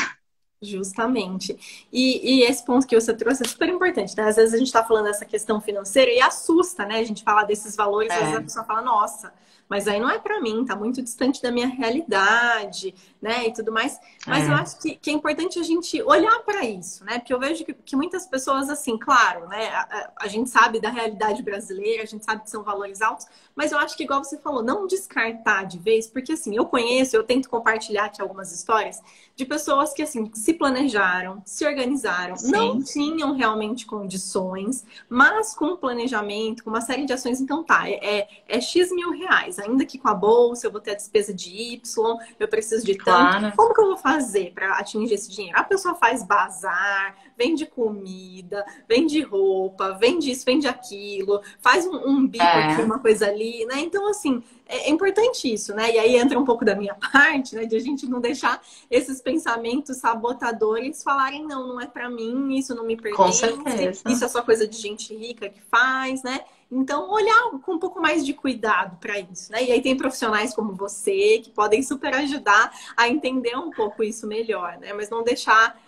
[SPEAKER 1] Justamente. E esse ponto que você trouxe é super importante, né? Às vezes a gente está falando dessa questão financeira e assusta, né? A gente fala desses valores, às vezes a
[SPEAKER 2] É,
[SPEAKER 1] pessoa fala, nossa, mas aí não é para mim, tá muito distante da minha realidade, né? E tudo mais. Mas eu
[SPEAKER 2] é,
[SPEAKER 1] acho que é importante a gente olhar para isso, né? Porque eu vejo que muitas pessoas, assim, claro, né? A gente sabe da realidade brasileira, a gente sabe que são valores altos, mas eu acho que, igual você falou, não descartar de vez, porque assim, eu conheço, eu tento compartilhar aqui algumas histórias de pessoas que assim se planejaram, se organizaram, não
[SPEAKER 2] sim,
[SPEAKER 1] tinham realmente condições, mas com planejamento, com uma série de ações, então tá, é X mil reais, ainda que com a bolsa eu vou ter a despesa de Y, eu preciso de tanto.
[SPEAKER 2] claro.
[SPEAKER 1] Como que eu vou fazer para atingir esse dinheiro? A pessoa faz bazar, vende comida, vende roupa, vende isso, vende aquilo, faz um bico aqui,
[SPEAKER 2] É,
[SPEAKER 1] uma coisa ali, né? Então, assim, é importante isso, né? E aí entra um pouco da minha parte, né? De a gente não deixar esses pensamentos sabotadores falarem, não, não é para mim, isso não me
[SPEAKER 2] com
[SPEAKER 1] pertence,
[SPEAKER 2] certeza.
[SPEAKER 1] isso é só coisa de gente rica que faz, né? Então, olhar com um pouco mais de cuidado para isso, né? E aí tem profissionais como você que podem super ajudar a entender um pouco isso melhor, né? Mas não deixar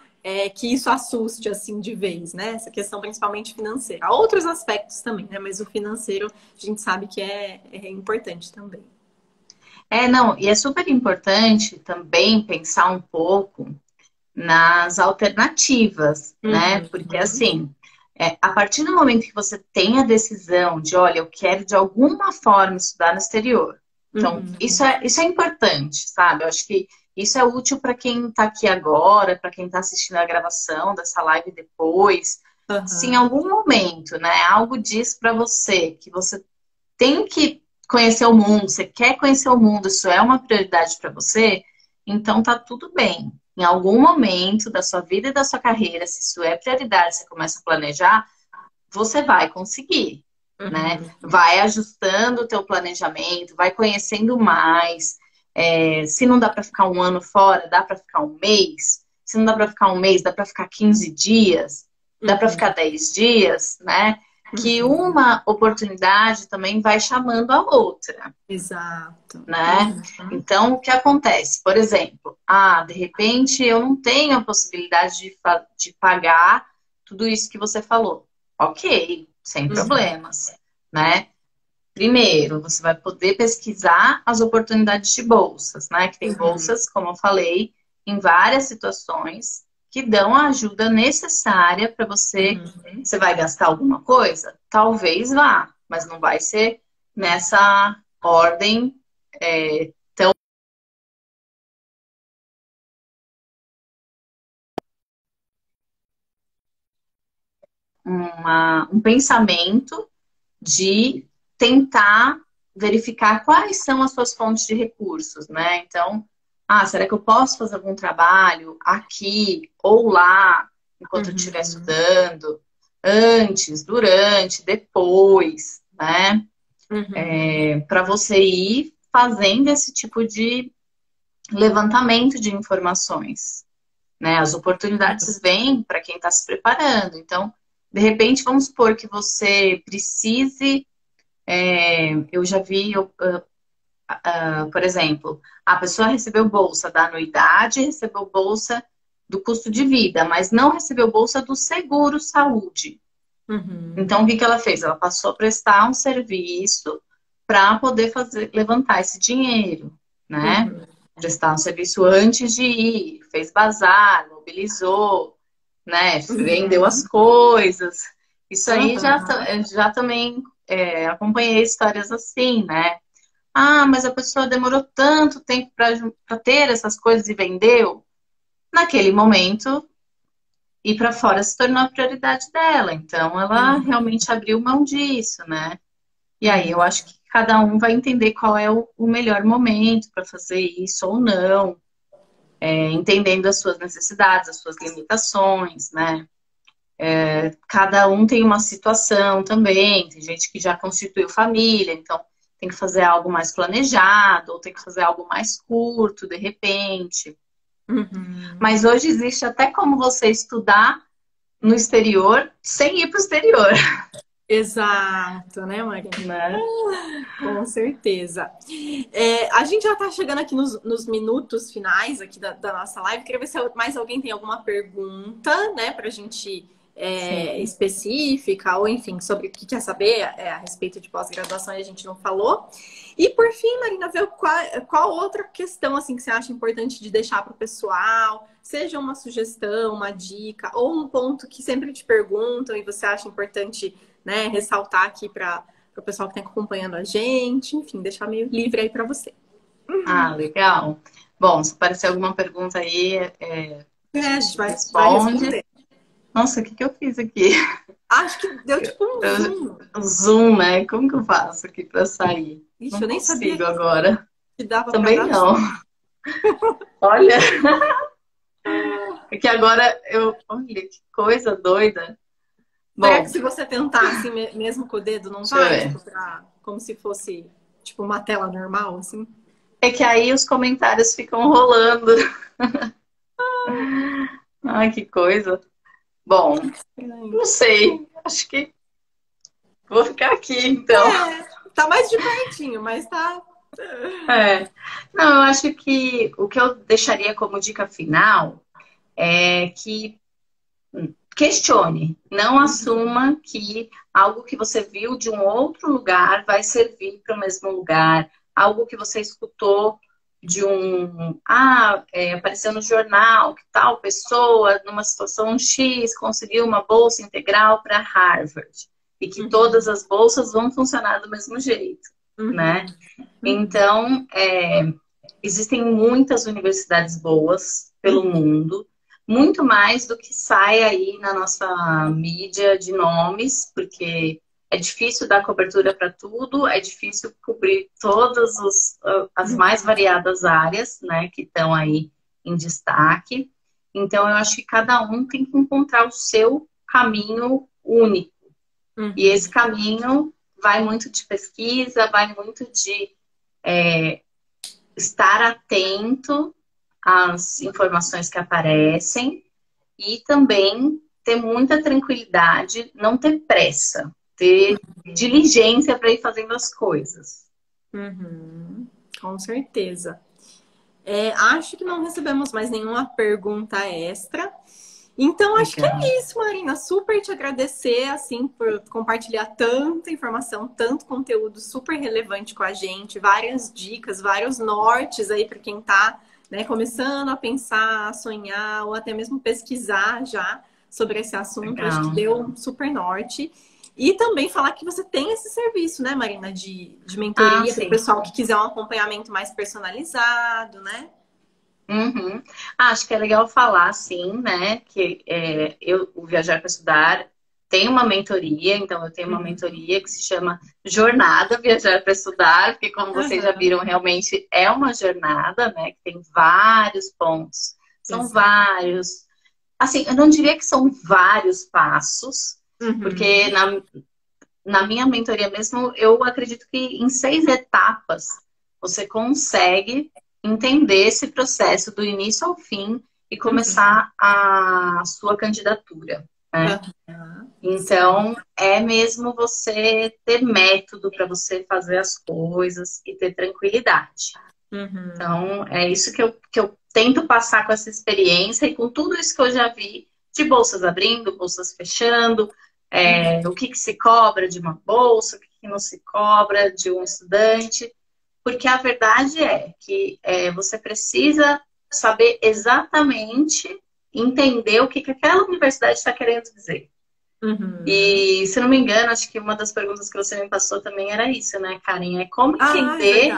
[SPEAKER 1] que isso assuste assim de vez, né? Essa questão principalmente financeira. Há outros aspectos também, né? Mas o financeiro a gente sabe que é importante também.
[SPEAKER 2] Não, e é super importante também pensar um pouco nas alternativas, né? Porque
[SPEAKER 1] Uhum,
[SPEAKER 2] assim, a partir do momento que você tem a decisão de, olha, eu quero de alguma forma estudar no exterior. Então,
[SPEAKER 1] uhum,
[SPEAKER 2] isso é importante, sabe? Eu acho que isso é útil para quem está aqui agora, para quem está assistindo a gravação dessa live depois. Se em
[SPEAKER 1] uhum,
[SPEAKER 2] algum momento, né, algo diz para você que você tem que conhecer o mundo, você quer conhecer o mundo, isso é uma prioridade para você, então tá tudo bem. Em algum momento da sua vida e da sua carreira, se isso é prioridade, você começa a planejar, você vai conseguir, né?
[SPEAKER 1] uhum,
[SPEAKER 2] Vai ajustando o teu planejamento, vai conhecendo mais. Se não dá para ficar um ano fora, dá para ficar um mês. Se não dá para ficar um mês, dá para ficar 15 dias, dá para
[SPEAKER 1] uhum,
[SPEAKER 2] ficar 10 dias, né? Que
[SPEAKER 1] uhum.
[SPEAKER 2] uma oportunidade também vai chamando a outra,
[SPEAKER 1] Exato.
[SPEAKER 2] né?
[SPEAKER 1] Uhum,
[SPEAKER 2] Então, o que acontece? Por exemplo, de repente eu não tenho a possibilidade de pagar tudo isso que você falou. Ok, sem
[SPEAKER 1] uhum,
[SPEAKER 2] problemas, né? Primeiro, você vai poder pesquisar as oportunidades de bolsas, né? Que tem
[SPEAKER 1] uhum,
[SPEAKER 2] bolsas, como eu falei, em várias situações que dão a ajuda necessária para você.
[SPEAKER 1] uhum.
[SPEAKER 2] Você vai gastar alguma coisa? Talvez vá, mas não vai ser nessa ordem tão um pensamento de tentar verificar quais são as suas fontes de recursos, né? Então, será que eu posso fazer algum trabalho aqui ou lá, enquanto eu estiver
[SPEAKER 1] Uhum,
[SPEAKER 2] estudando, antes, durante, depois, né?
[SPEAKER 1] uhum,
[SPEAKER 2] Para você ir fazendo esse tipo de levantamento de informações, né? As oportunidades vêm para quem está se preparando. Então, de repente, vamos supor que você precise. Eu já vi, por exemplo, a pessoa recebeu bolsa da anuidade, recebeu bolsa do custo de vida, mas não recebeu bolsa do seguro saúde.
[SPEAKER 1] uhum,
[SPEAKER 2] Então, o que que ela fez? Ela passou a prestar um serviço para poder levantar esse dinheiro, né?
[SPEAKER 1] uhum,
[SPEAKER 2] Prestar um serviço antes de ir, fez bazar, mobilizou, né? Vendeu as
[SPEAKER 1] uhum,
[SPEAKER 2] coisas. Isso aí
[SPEAKER 1] uhum.
[SPEAKER 2] já também acompanhei histórias assim, né? Mas a pessoa demorou tanto tempo para ter essas coisas e vendeu. Naquele momento, ir para fora se tornou a prioridade dela. Então, ela
[SPEAKER 1] Uhum,
[SPEAKER 2] realmente abriu mão disso, né? E aí eu
[SPEAKER 1] uhum,
[SPEAKER 2] acho que cada um vai entender qual é o melhor momento para fazer isso ou não, entendendo as suas necessidades, as suas limitações, né? Cada um tem uma situação também. Tem gente que já constituiu família, então tem que fazer algo mais planejado, ou tem que fazer algo mais curto, de repente.
[SPEAKER 1] uhum.
[SPEAKER 2] Mas hoje existe até como você estudar no exterior sem ir para o exterior,
[SPEAKER 1] Exato, né, Marina?
[SPEAKER 2] né?
[SPEAKER 1] Com certeza. A gente já está chegando aqui nos minutos finais aqui da nossa live. Queria ver se mais alguém tem alguma pergunta, né, para a gente
[SPEAKER 2] Sim.
[SPEAKER 1] específica, ou enfim, sobre o que quer saber a respeito de pós-graduação e a gente não falou. E por fim, Marina, ver qual outra questão assim que você acha importante de deixar para o pessoal, seja uma sugestão, uma dica, ou um ponto que sempre te perguntam e você acha importante, né, ressaltar aqui para o pessoal que está acompanhando a gente, enfim, deixar meio livre aí para você.
[SPEAKER 2] Legal. Bom, se aparecer alguma pergunta aí, a
[SPEAKER 1] A gente
[SPEAKER 2] gente
[SPEAKER 1] vai
[SPEAKER 2] responde.
[SPEAKER 1] responder.
[SPEAKER 2] Nossa, o que que eu fiz aqui?
[SPEAKER 1] Acho que deu tipo um zoom.
[SPEAKER 2] Zoom, né? Como que eu faço aqui para sair?
[SPEAKER 1] Ixi,
[SPEAKER 2] Não
[SPEAKER 1] eu nem sabia
[SPEAKER 2] consigo agora.
[SPEAKER 1] que dava para
[SPEAKER 2] Também
[SPEAKER 1] dar zoom.
[SPEAKER 2] não. Olha, é que agora Olha, que coisa doida.
[SPEAKER 1] Será que
[SPEAKER 2] Bom,
[SPEAKER 1] se você tentar assim mesmo com o dedo não
[SPEAKER 2] deixa eu
[SPEAKER 1] vai?
[SPEAKER 2] ver.
[SPEAKER 1] Tipo, como se fosse tipo uma tela normal, assim?
[SPEAKER 2] É que aí os comentários ficam rolando. Ai, que coisa. Bom, não sei. Acho que vou ficar aqui, então.
[SPEAKER 1] Tá mais de pertinho, mas tá.
[SPEAKER 2] É. Não, eu acho que o que eu deixaria como dica final é que questione, não assuma que algo que você viu de um outro lugar vai servir para o mesmo lugar, algo que você escutou de apareceu no jornal que tal pessoa, numa situação X, conseguiu uma bolsa integral para Harvard, e que todas as bolsas vão funcionar do mesmo jeito, né? Então, existem muitas universidades boas pelo mundo, muito mais do que sai aí na nossa mídia de nomes, porque é difícil dar cobertura para tudo, é difícil cobrir todas as mais variadas áreas, né, que estão aí em destaque. Então, eu acho que cada um tem que encontrar o seu caminho único. E esse caminho vai muito de pesquisa, vai muito de estar atento às informações que aparecem e também ter muita tranquilidade, não ter pressa, ter diligência para ir fazendo as coisas.
[SPEAKER 1] Com certeza. Acho que não recebemos mais nenhuma pergunta extra. Então, acho que é isso, Marina. Super te agradecer, assim, por compartilhar tanta informação, tanto conteúdo super relevante com a gente, várias dicas, vários nortes aí para quem está, né, começando a pensar, a sonhar, ou até mesmo pesquisar já sobre esse assunto.
[SPEAKER 2] Legal.
[SPEAKER 1] Acho que deu um super norte. E também falar que você tem esse serviço, né, Marina, de mentoria para o pessoal que quiser um acompanhamento mais personalizado, né?
[SPEAKER 2] Acho que é legal falar, sim, né? Que o Viajar para Estudar tem uma mentoria, então eu tenho uma mentoria que se chama Jornada Viajar para Estudar, porque como vocês já viram, realmente é uma jornada, né? Que tem vários pontos. São vários. Assim, eu não diria que são vários passos, porque na minha mentoria mesmo, eu acredito que em 6 etapas você consegue entender esse processo do início ao fim e começar a sua candidatura, né? Então, é mesmo você ter método para você fazer as coisas e ter tranquilidade. Então, é isso que eu tento passar com essa experiência e com tudo isso que eu já vi de bolsas abrindo, bolsas fechando, o que se cobra de uma bolsa, o que não se cobra de um estudante. Porque a verdade é que você precisa saber exatamente entender o que aquela universidade está querendo dizer. E, se não me engano, acho que uma das perguntas que você me passou também era isso, né, Karen? É como entender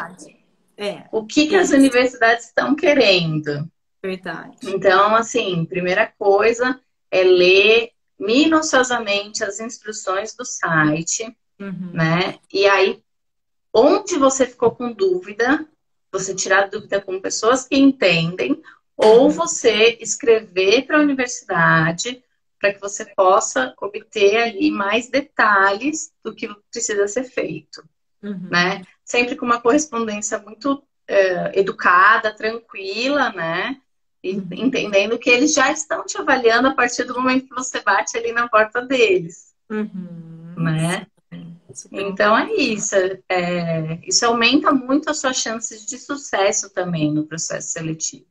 [SPEAKER 2] o que as universidades estão querendo.
[SPEAKER 1] Verdade.
[SPEAKER 2] Então, assim, primeira coisa é ler minuciosamente as instruções do site, né? E aí, onde você ficou com dúvida, você tirar dúvida com pessoas que entendem, ou você escrever para a universidade para que você possa obter ali mais detalhes do que precisa ser feito, né? Sempre com uma correspondência muito educada, tranquila, né? E entendendo que eles já estão te avaliando a partir do momento que você bate ali na porta deles, né? Então é isso. Isso aumenta muito as suas chances de sucesso também no processo seletivo.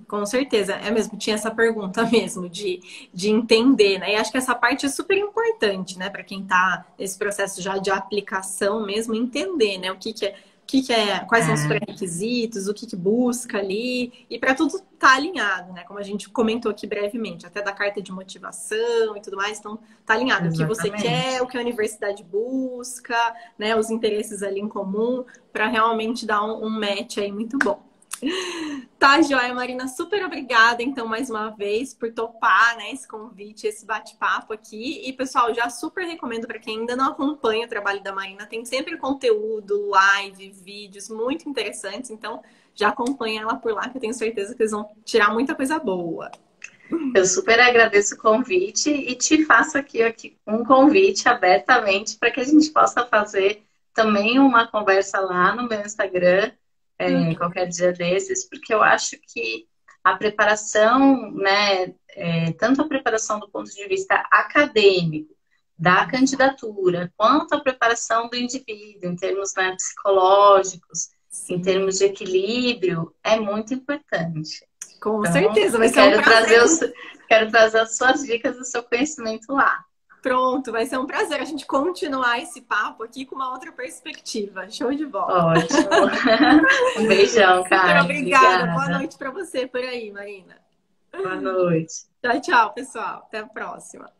[SPEAKER 1] Com certeza, é mesmo, tinha essa pergunta mesmo de entender, né? E acho que essa parte é super importante, né, para quem está nesse processo já de aplicação mesmo, entender, né, o que é, quais são os pré-requisitos, o que busca ali, e para tudo estar alinhado, né? Como a gente comentou aqui brevemente, até da carta de motivação e tudo mais, então tá alinhado. Exatamente. O que você quer, o que a universidade busca, né? Os interesses ali em comum, para realmente dar um match aí muito bom. Tá, joia, Marina, super obrigada, então, mais uma vez, por topar, né, esse convite, esse bate-papo aqui. E, pessoal, já super recomendo para quem ainda não acompanha o trabalho da Marina, tem sempre conteúdo, live, vídeos muito interessantes, então já acompanha ela por lá, que eu tenho certeza que eles vão tirar muita coisa boa.
[SPEAKER 2] Eu super agradeço o convite e te faço aqui um convite abertamente para que a gente possa fazer também uma conversa lá no meu Instagram, qualquer dia desses, porque eu acho que a preparação, né, tanto a preparação do ponto de vista acadêmico, da candidatura, quanto a preparação do indivíduo, em termos, né, psicológicos, em termos de equilíbrio, é muito importante.
[SPEAKER 1] Com
[SPEAKER 2] Então,
[SPEAKER 1] certeza, vai
[SPEAKER 2] eu
[SPEAKER 1] ser um
[SPEAKER 2] quero
[SPEAKER 1] prazer.
[SPEAKER 2] quero trazer as suas dicas e o seu conhecimento lá.
[SPEAKER 1] Pronto, vai ser um prazer a gente continuar esse papo aqui com uma outra perspectiva. Show de bola.
[SPEAKER 2] Ótimo. Um beijão,
[SPEAKER 1] Super
[SPEAKER 2] Karen.
[SPEAKER 1] obrigada. Boa
[SPEAKER 2] Obrigada.
[SPEAKER 1] noite para você por aí, Marina.
[SPEAKER 2] Boa noite.
[SPEAKER 1] Tchau, tchau, pessoal. Até a próxima.